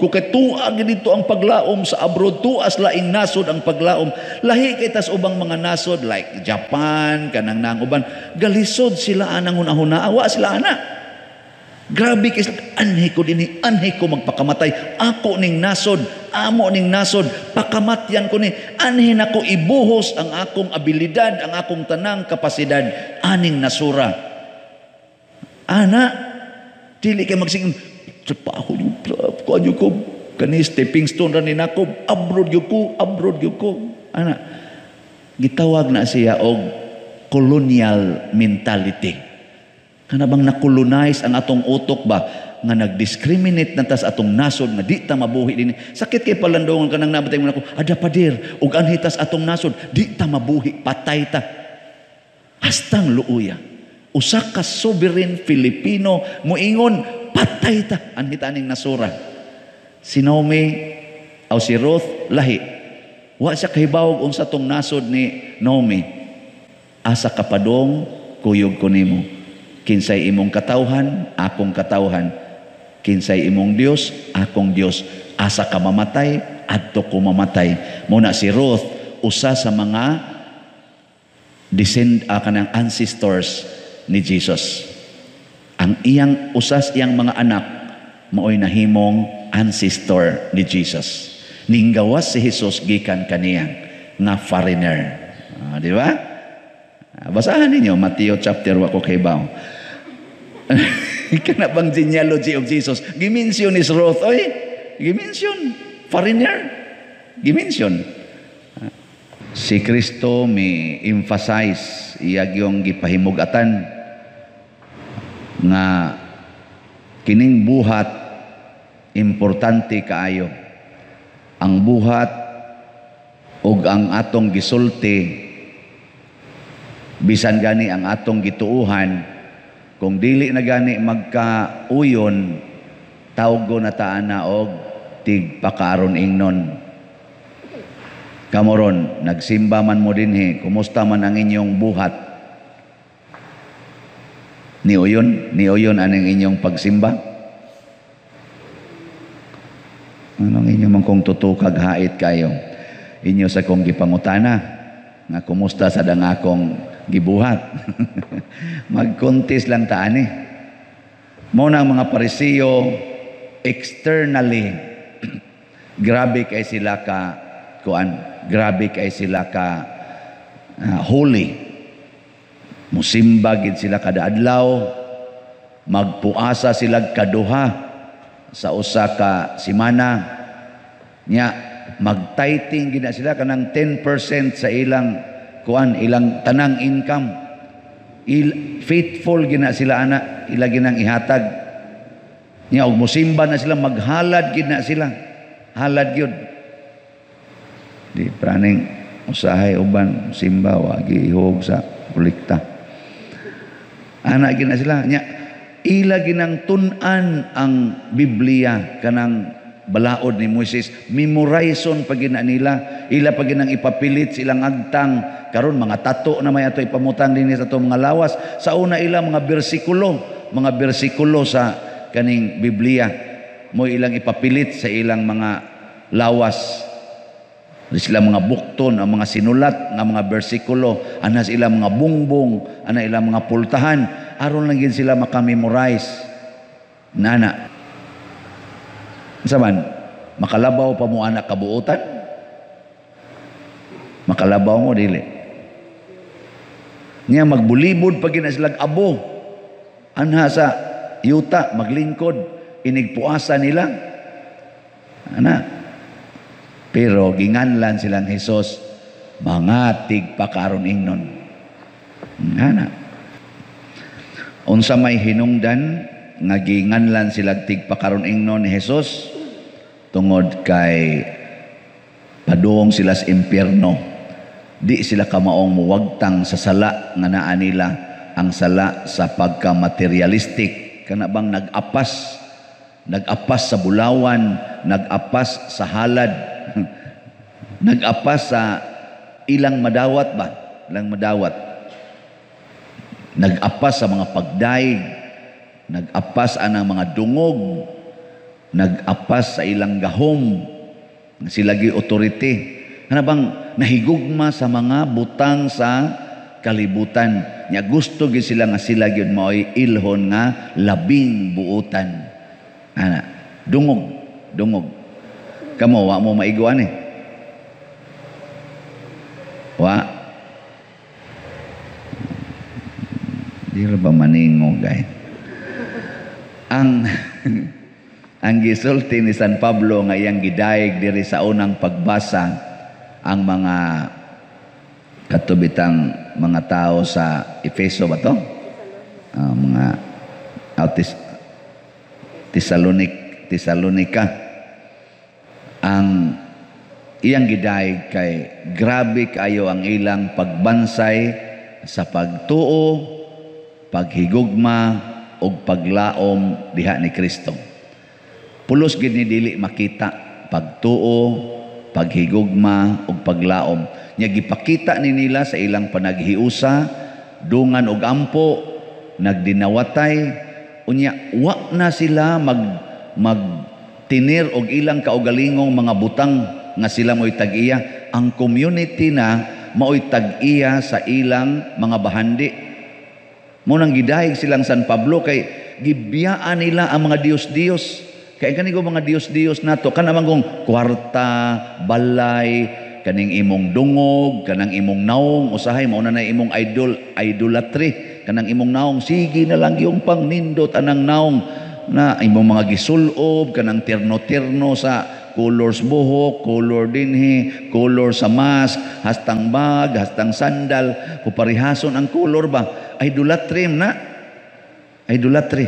kay tuwa dito ang paglaom sa abroad, tuas laing nasod ang paglaom. Lahi kay tas ubang mga nasod like Japan, kanang nang uban, galisod sila anang hunahuna, awa sila ana. Grabe kay anhi ko magpakamatay, ako ning nasod, amo ning nasod, pakamatyan ko ni, anhi nako ibuhos ang akong abilidad, ang akong tanang kapasidad, aning nasura. Ana, dili kay magsingin, pa ako yung ko, kani stepping stone ra ni nako, abroad yun ko. Ana, gitawag na siya og colonial mentality. Kana bang nakolonize ang atong utok ba nga nagdiscriminate na tas atong nasod nga di ta mabuhi din. Sakit kay palandongan kanang nabatay mo nako, ada padir ug anhitas atong nasod di ta mabuhi, patay ta. Hastang luuya. Usa ka sovereign Filipino moingon patay ta anhitaning nasura. Si Naomi o si Ruth lahi. Wa siya kahibawog unsa tong nasod ni Naomi. Asa kapadong kuyog ko nimo. Kinsay imong katawhan, akong katawhan. Kinsay imong Dios, akong Dios. Asa ka mamatay, adto ko mamatay. Muna si Ruth, usa sa mga kanang ancestors ni Jesus. Ang iyang usas iyang mga anak maoy nahimong ancestor ni Jesus. Ninggawas si Jesus gikan kaniya nga foreigner. Di ba? Basahan ninyo Matthew chapter 1 ko kay baw. Kana bang genealogy of Jesus? Gimension is Ruth. Oy, gimension. Foreigner. Gimension. Si Kristo may emphasize iyag yung gipahimugatan nga kining buhat importante kaayo. Ang buhat ug ang atong gisulti bisan gani ang atong gituuhan, kung dili na gani magkauyon, tawgo na taana og tigpakaron ingnon. Kamoron, nagsimba man mo dinhi, kumusta man ang inyong buhat? Niuyon aning inyong pagsimba? Anong inyo man kung tutukag hait kayo? Inyo sa kong gipangutana, nga kumusta sa dangakong gibuhat. Mag-contest lang taan eh. Muna ang mga Parisiyo, externally, grabe kay sila grabe kay sila holy. Musimba gid sila kada adlaw, magpuasa sila kaduha sa usa ka semana. Nya mag-tithing gid sila kanang 10% sa ilang ilang tanang income. Faithful gina sila ana, ila ginang ihatag. Nya og musimba na sila, maghalad gid na sila. Halad gyud. Di praning usahay uban simba wa gihog sa kolekta. Ana gid na sila. Nya ila ginang tun-an ang Biblia kanang balaod ni Moises, memorizon pag gina nila, ila pag ginang ipapilit silang agtang, karon mga tato na may ato ipamutang din sa itong mga lawas, sa una ila mga bersikulo sa kaning Biblia, mo ilang ipapilit sa ilang mga lawas, sila mga bukton, ang mga sinulat nga mga bersikulo, ana sila mga bungbong, ana ilang mga pultahan, aron lang gid sila makamemorize. Nana, saman, makalabaw pa mo anak kabuutan? Makalabaw mo, dili. Niya magbulibod pag ina silang abo. Anha sa yuta, maglingkod, inigpuasa nila. Ana. Pero ginganlan silang Hesus, mga tigpakaron ingnon. Ana. Unsa may hinungdan, nga ginganlan sila tigpakaron ingnon ni Hesus tungod kay padung sila sa impyerno. Di sila kamaong muwagtang sa sala nga naa nila, ang sala sa pagka-materialistic. Kana bang nag-apas sa bulawan, nag-apas sa halad, nag-apas sa ilang madawat ba? Ilang madawat. nag-apas sa mga pagdaig, nag-apas anang mga dungog, nag-apas sa ilang gahom, silagi authority. Ano bang nahigugma sa mga butang sa kalibutan. Nya gusto gid sila nga sila gyud mao'y ilhon nga labing buutan. Ana, dungog. Kamo wa mo maiguan eh. Wa. Di ra ba maningog ay. Ang gisulti ni San Pablo nga iyang gidaig diri sa unang pagbasa ang mga katubitang mga tao sa Efeso ba to? Mga Tesalonika. Ang iyang gidaig kay grabe kayo ang ilang pagbansay sa pagtuo, paghigugma ug paglaom diha ni Kristo. Pulos gid ni dili makita pagtuo, paghigugma ug paglaom. Nya gipakita ni nila sa ilang panaghiusa, dungan og ampo, nagdinawatay, unya wa na sila magtinir og ilang kaugalingong mga butang nga sila mo'y tag-iya. Ang community na mao'y tag-iya sa ilang mga bahandi. Munang gidahig silang San Pablo kay gibiyaan nila ang mga Dios-Dios. Kaya kanigo mga Dios-Dios nato kanamang kong kwarta, balay, kaning imong dungog, kanang imong naong, usahay mao na imong idolatry, kanang imong naong sige na lang yung pangnindot anang naong na imong mga gisulob, kanang terno-terno sa colors buhok, color dinhi, color sa mask, hastang bag, hastang sandal, puparihason ang color ba? Idolatry na. Idolatry.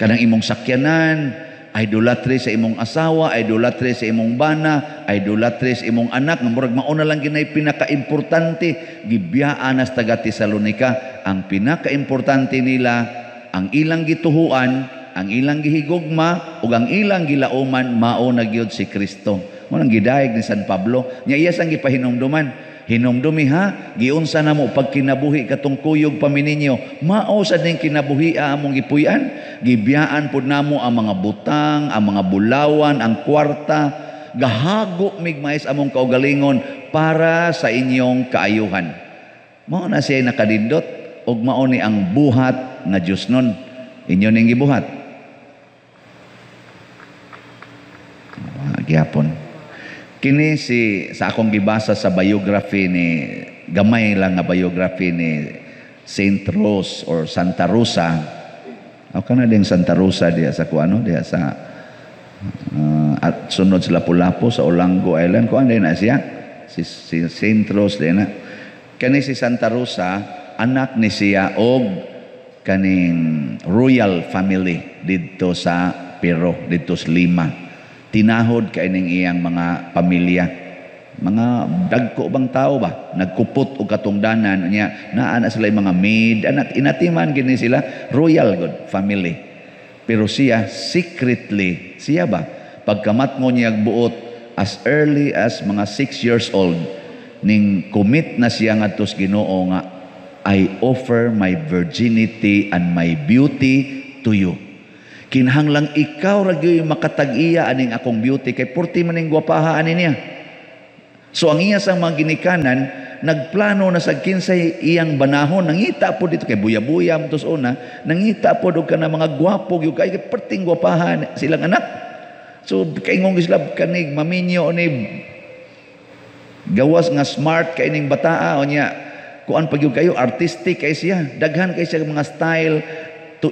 Kanang imong sakyanan, idolatry sa imong asawa, idolatry sa imong bana, idolatry sa imong anak, nga murag mao na lang ginay pinakaimportante. Gibiyaan as taga Tesalonika, ang pinakaimportante nila ang ilang gituhuan, ang ilang gihigugma ug ang ilang gilauman mao na gyud si Kristo. Mo nang gidaig ni San Pablo, nya iya sang gipahinumduman. Hinumdumi ha, giunsa na mo pagkinabuhi katong kuyog pamininyo. Mao sa ning kinabuhi among gipuy-an. Gibiyaan pud namo ang mga butang, ang mga bulawan, ang kwarta. Gahago migmais among kaugalingon para sa inyong kaayuhan. Mao na siya nakadindot ug mao ni ang buhat nga Dios nun. Inyo ning gibuhat. Gyapon. Kini sa akong gibasa sa biography ni gamay lang nga biography ni Saint Rose or Santa Rosa. O kana ding Santa Rosa diya sa kuano diya sa at sunod sa Lapu-Lapu sa Olango Island ko na siya si Saint Rose din na. Kani si Santa Rosa anak ni siya og kaning royal family didto sa Peru, didto sa Lima. Tinahod kay ning iyang mga pamilya. Mga dagko bang tao ba? Nagkupot og katungdanan niya. Naa na sila mga maid. Inatiman gini sila. Royal good family. Pero siya secretly, siya ba? Pagkamat mo niya buot as early as mga 6 years old, ning commit na siya ngadto sa Ginoo nga, I offer my virginity and my beauty to you. Kinahanglang ikaw ragyoy makatag-iya aning akong beauty kay purti man ning gwapaha ani niya. So ang iya sang mga ginikanan nagplano na sa kinsay iyang banahon, nangita po dito kay buya-buya mo tos una, nangita po do ka na mga gwapo gyud kay perting gwapahan silang anak. So kay ngong gislab kanig maminyo ni gawas nga smart kay ning bataa o niya kuan pag kayo artistic kay siya, daghan kay siya mga style to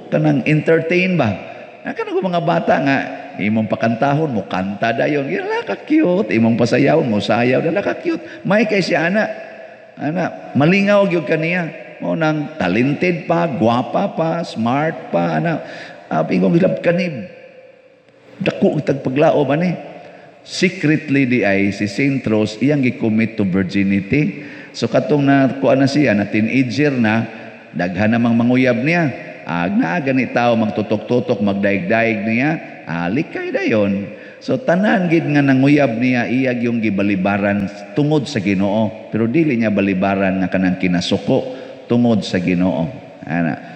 kanang entertain ba. Kanang mga bata nga imong pakantahon mo kanta dayon, ila ka cute, imong pasayawon mo sayaw, dala ka cute. May kay siya ana malingaw gyud kaniya. Mo nang talented pa, gwapa pa, smart pa ana. Ingong hilab kanib. Dako tag paglaom ani. Secretly di ay si Saint Rose iyang gi-commit to virginity. So katong na kuan na siya na teenager na, daghan namang manguyab niya. Agna gani tao magtutok-tutok magdaig-daig niya, likay dayon. So tanan gid nga nanguyab niya iyag yung gibalibaran tungod sa Ginoo, pero dili niya balibaran nga kanang kinasuko tungod sa Ginoo. Ana.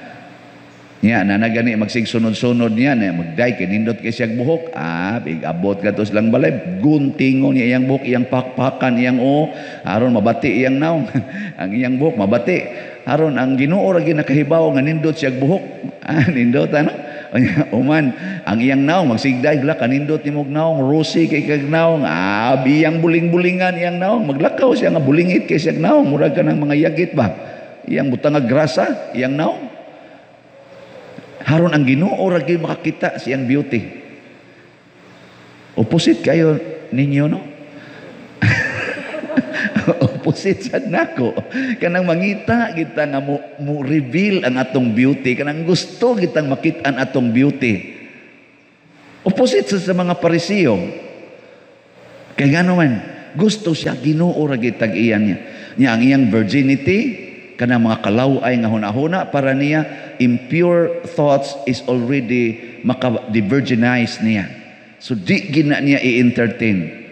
Nya na nagani magsigsunod-sunod niya na magday kinindot kay siyang buhok. Big abot ka to silang balay, guntingon niya iyang buhok, iyang pakpakan iyang aron mabati iyang naong. Ang iyang buhok mabati. Aron ang Ginoo ra ginakahibaw nga nindot siyang buhok. Nindot ano? Uman ang iyang naong magsigday la kanindot nimog naong rusi kay kag naong iyang buling-bulingan iyang naong maglakaw siya nga bulingit kay siyang naong murag ka ng mga yagit ba iyang butang nga grasa iyang naong haron ang Ginoo ra gyud makakita siyang beauty. Opposite kayo ninyo no. Opposite sad nako kanang mangita kita nga mo reveal ang atong beauty, kanang gusto kitang makit-an atong beauty. Opposite sa mga Pariseo. Kay ngano man gusto siya Ginoo ra gyud tag-iyan niya ang iyang virginity kanang mga kalaway nga hunahuna para niya impure thoughts is already maka-virginize niya. So di gina niya i-entertain.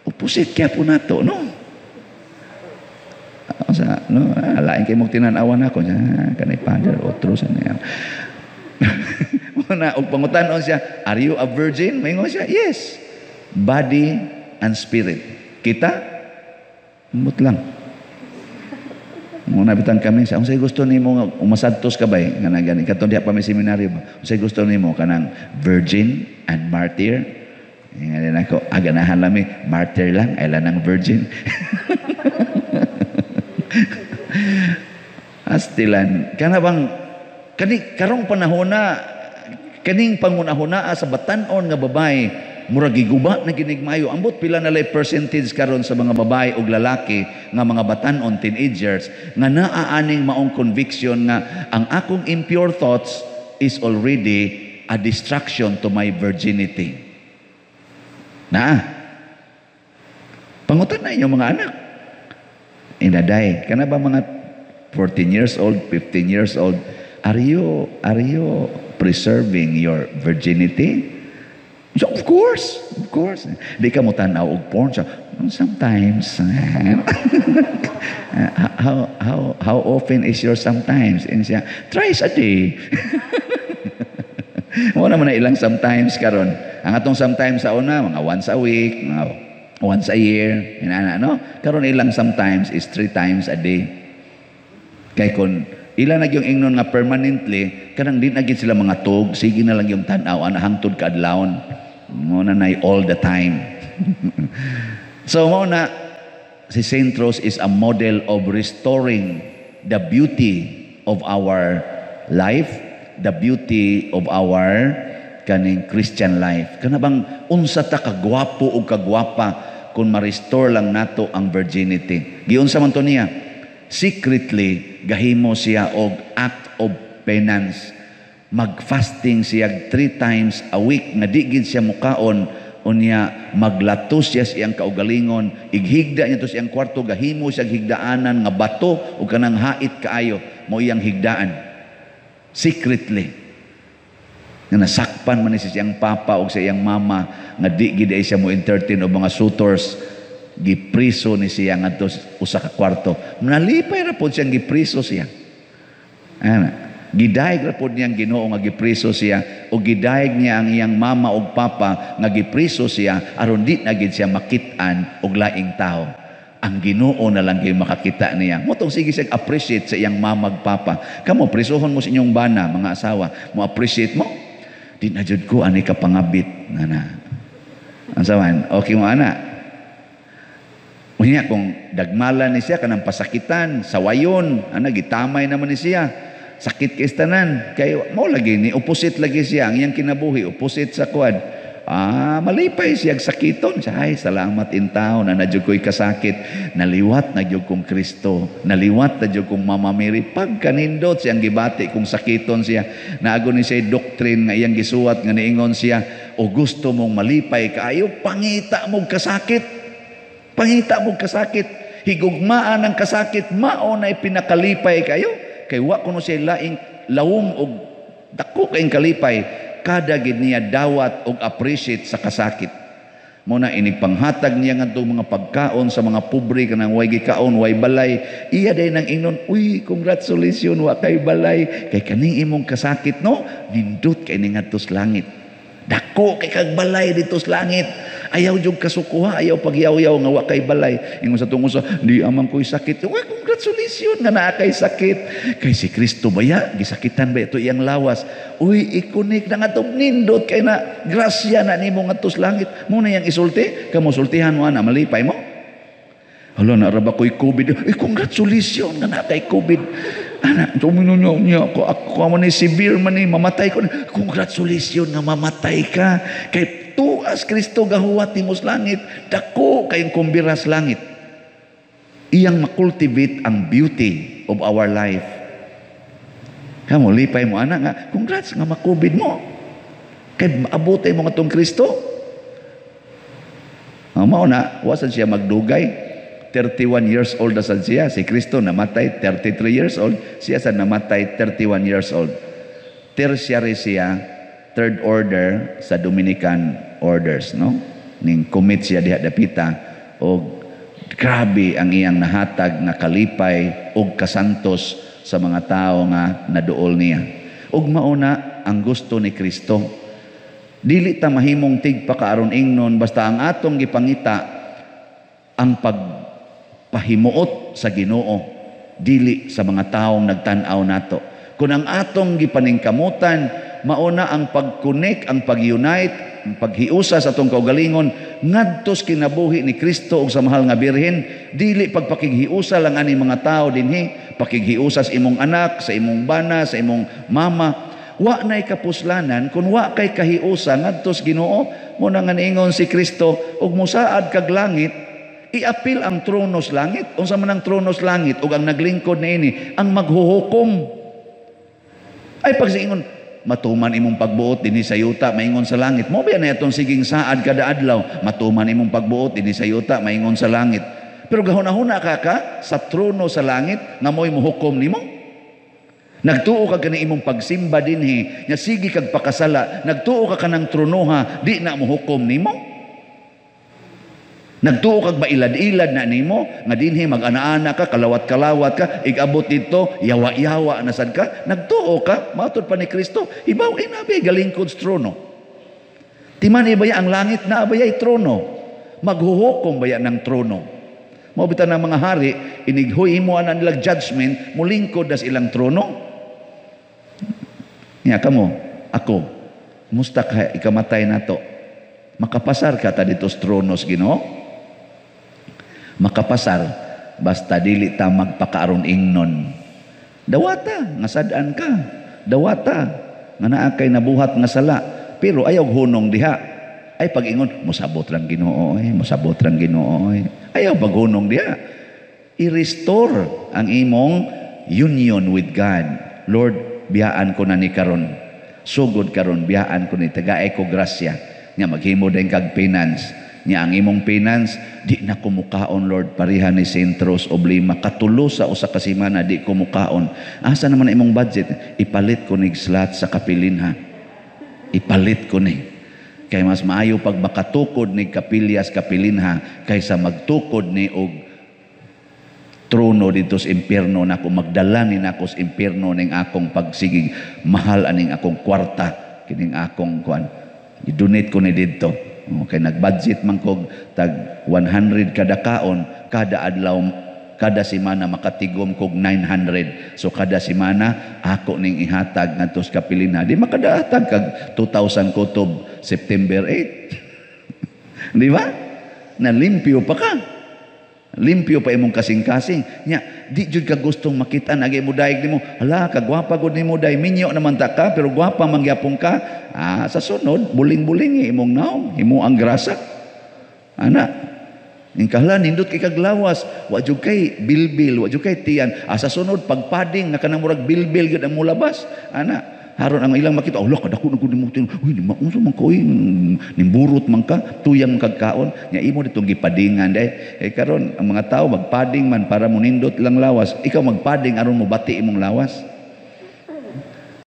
Opposite kaya po nato no. Sa no lain kay mong tinan-awan ako kanay father otro sa niya. Muna og pangutan-on siya, are you a virgin? Maingon siya, yes. Body and spirit. Kita mut lang. Muna bitang kami sa unsay gusto nimo nga umasadtos ka bay nga gani katong diha pa may seminaryo ba. Unsay gusto nimo kanang virgin and martyr? Ngayon ako aganahan lami martyr lang ay lanang virgin. Astilan kana bang karong panahona kaning pangunahuna sa batan-on nga babae murag giguba na ginigmayo ambot pila na lay percentage karon sa mga babae ug lalaki nga mga batan-on teenagers nga naaaning maong conviction nga ang akong impure thoughts is already a distraction to my virginity. Pangutan na inyong mga anak. Inaday kana ba mga 14 years old, 15 years old, are you preserving your virginity? So, of course. Di ka mo tanaw og porn siya. Sometimes. How often is your sometimes? And siya, thrice a day. Wala naman na ilang sometimes karon. Ang atong sometimes sa una, mga once a week, mga once a year, no? Karon ilang sometimes is 3 times a day. Kay kun ilan na yung ingnon nga permanently, kanang din agad sila mga tug, sige na lang yung tanaw, hangtod ka adlawon. Muna na all the time. So muna, si Saint Rose is a model of restoring the beauty of our life, the beauty of our kaning Christian life. Kana bang unsa ta kagwapo o kagwapa kung ma-restore lang nato ang virginity. Giunsa man to niya? Secretly gahimo siya og act of penance. Mag-fasting siya 3 times a week nga di gid siya mukaon unya maglatos siya siyang kaugalingon, ighigda niya to siyang kwarto, gahimo siya higdaanan nga bato o kanang hait kaayo mo iyang higdaan. Secretly. Nga nasakpan man ni siyang papa o sa iyang mama nga di gid ay siya mo entertain o mga suitors, gipriso ni siya ngadto usa ka kwarto. Nalipay ra pod siyang gipriso siya. Gidayeg ra pod niyang Ginoo nga gipriso siya o gidayeg niya ang iyang mama o papa nga gipriso siya aron di na gid siya makit-an og laing tao. Ang Ginoo na lang kay makakita niya. Motong sige siya appreciate sa iyang mama ug papa. Kamo prisohon mo sa inyong bana mga asawa, mo appreciate mo. Di na jud ko ani ka pangabit nana. Ansaman, okay mo ana. Unya kung dagmala ni siya kanang pasakitan, sawayon, gitamay naman ni siya. Sakit kay tanan. Kay mo lagi ni opposite lagi siya ang iyang kinabuhi, opposite sa kuan. Malipay siya sakiton. Ay, salamat in tao na nadyo ko'y kasakit. Naliwat na dyo kong Kristo. Naliwat na dyo kong Mama Mary. Pagkanindot siyang gibati kung sakiton siya. Naago ni siya doctrine nga iyang gisuwat nga niingon siya, o gusto mong malipay kaayo, pangita mong kasakit. Pangita mong kasakit. Higugmaan ang kasakit, mao na ipinakalipay kayo. Kay wa kuno siya laing lawom og dako kayong kalipay, kada gid niya dawat og appreciate sa kasakit. Muna inigpanghatag niya nga itong mga pagkaon sa mga pobre kanang way gikaon, way balay. Iya day nang ingnon, uy, congratulations, wa kay balay. Kay kaning imong kasakit, no? Nindot kay ning atos langit. Dako kay kag balay dito sa langit. Ayaw jud kasukuha, ayaw pagyaw-yaw nga wa kay balay. Ingon sa tungod sa di amang ko'y sakit. Uy, congratulations nga naa kay sakit. Kay si Kristo baya gisakitan ba ito iyang lawas. Uy, ikunik na nga itong nindot kay na grasya na nimo nga tos langit. Muna yang isulti, kamo sultihan mo ana malipay mo. Hala na ra ba ko'y COVID? Uy, congratulations nga na kay COVID. Anak, tumino niya ako man ni severe man ni mamatay ko. Congratulations nga mamatay ka. Kay tuas Kristo gahuwat nimos langit, dako kayong kumbiras langit. Iyang makultivate ang beauty of our life. Kamu lipay mo anak nga, congrats nga makubid mo. Kay abutay mo nga tong Kristo. Mao na, wasan siya magdugay. 31 years old na sad siya. Si Kristo namatay 33 years old. Siya sa namatay 31 years old. Tertiary siya, third order sa Dominican orders, no? Ning commit siya diha dapita og grabe ang iyang nahatag nga kalipay og kasantos sa mga tao nga naduol niya. Ug mauna ang gusto ni Kristo. Dili ta mahimong tigpa kaaron ingnon basta ang atong gipangita ang pagpahimuot sa Ginoo dili sa mga taong nagtan-aw nato. Kung ang atong gipaningkamutan mauna ang pag-connect, ang pag-unite, ang paghiusa sa atong kaugalingon ngadtos kinabuhi ni Kristo ug sa mahal nga birhen, dili pagpakighiusa lang ani mga tao dinhi, pakighiusa sa imong anak, sa imong bana, sa imong mama. Wa nay kapuslanan kun wa kay kahiusa ngadtos Ginoo. Muna nga niingon si Kristo, ug mosaad kag langit, iapil ang tronos langit. Unsa man ang tronos langit ug ang naglingkod niini ang maghuhukom. Ay pagsingon, matuman imong pagbuot dinhi sa yuta maingon sa langit. Mo ba na itong siging saad kada adlaw, matuman imong pagbuot dinhi sa yuta maingon sa langit. Pero gahuna-huna ka sa trono sa langit nga mo'y muhukom nimo. Nagtuo ka kani imong pagsimba dinhi nya sige kag pakasala, nagtuo ka kanang tronoha di na muhukom nimo. Nagtuo kag mailad-ilad na nimo nga dinhi mag-ana-ana ka, kalawat-kalawat ka, igabot dito yawa-yawa na sad ka. Nagtuo ka matud pa ni Kristo, ibaw inabi galingkod sa trono. Timan ibaya ang langit na abayay trono, maghuhukom baya ng trono. Mao bitan ang mga hari inighoy imo ana nilang judgment, mulingkod das ilang trono. Nya kamo, ako, musta ka ikamatay nato? Makapasar ka ta dito sa tronos Ginoo? Makapasar basta dili ta magpakaaron ingnon. Dawata nga sad-an ka. Dawata nga naa kay nabuhat nga sala, pero ayaw hunong diha. Ay pag-ingon, mosabot rang Ginoo, mosabot rang Ginoo. Ayaw paghunong diha. I-restore ang imong union with God. Lord, biyaan ko na ni karon. Sugod karon biyaan ko ni tagaay ko grasya. Nga maghimo din kag finance. Nya ang imong finance di na kumukaon Lord pariha ni sentros oblima katulo sa usa ka semana di kumukaon. Asa naman imong budget? Ipalit ko nig slot sa kapilinha. Ipalit ko ni. Kay mas maayo pag makatukod ni kapilyas kapilinha kaysa magtukod ni og trono dito sa impyerno na ako magdala ni nako sa impyerno ning akong pagsigig mahal aning akong kwarta kining akong kuan i-donate ko ni didto. Okay, nag-budget man kog tag 100 kada kaon, kada adlaw, kada semana makatigom kog 900. So kada semana ako ning ihatag ngadto sa kapilinha. Di makadahatag kag 2,000 kutob September 8. Di ba? Na limpyo pa ka. Limpyo pa imong kasing-kasing. Nya, di jud ka gustong makita nagay mo daig nimo. Hala, kagwapa gud nimo day. Minyo naman ta ka, pero gwapa mangyapon ka. Sa sunod, buling-buling imong naong, imo ang grasa. Ana, ingkahla nindot kay kaglawas, wa jud kay bilbil, wa jud kay tiyan. Sa sunod pagpading nga kanang murag bilbil gyud ang mulabas. Ana, haron ang ilang makita, Allah kadako na gud nimo tin. Uy, unsa man ka oy, nimburot man ka, tuyang kagkaon. Nya imo ditong gipadingan day. Karon ang mga tao magpading man para mo nindot lang lawas. Ikaw magpading aron mo bati imong lawas.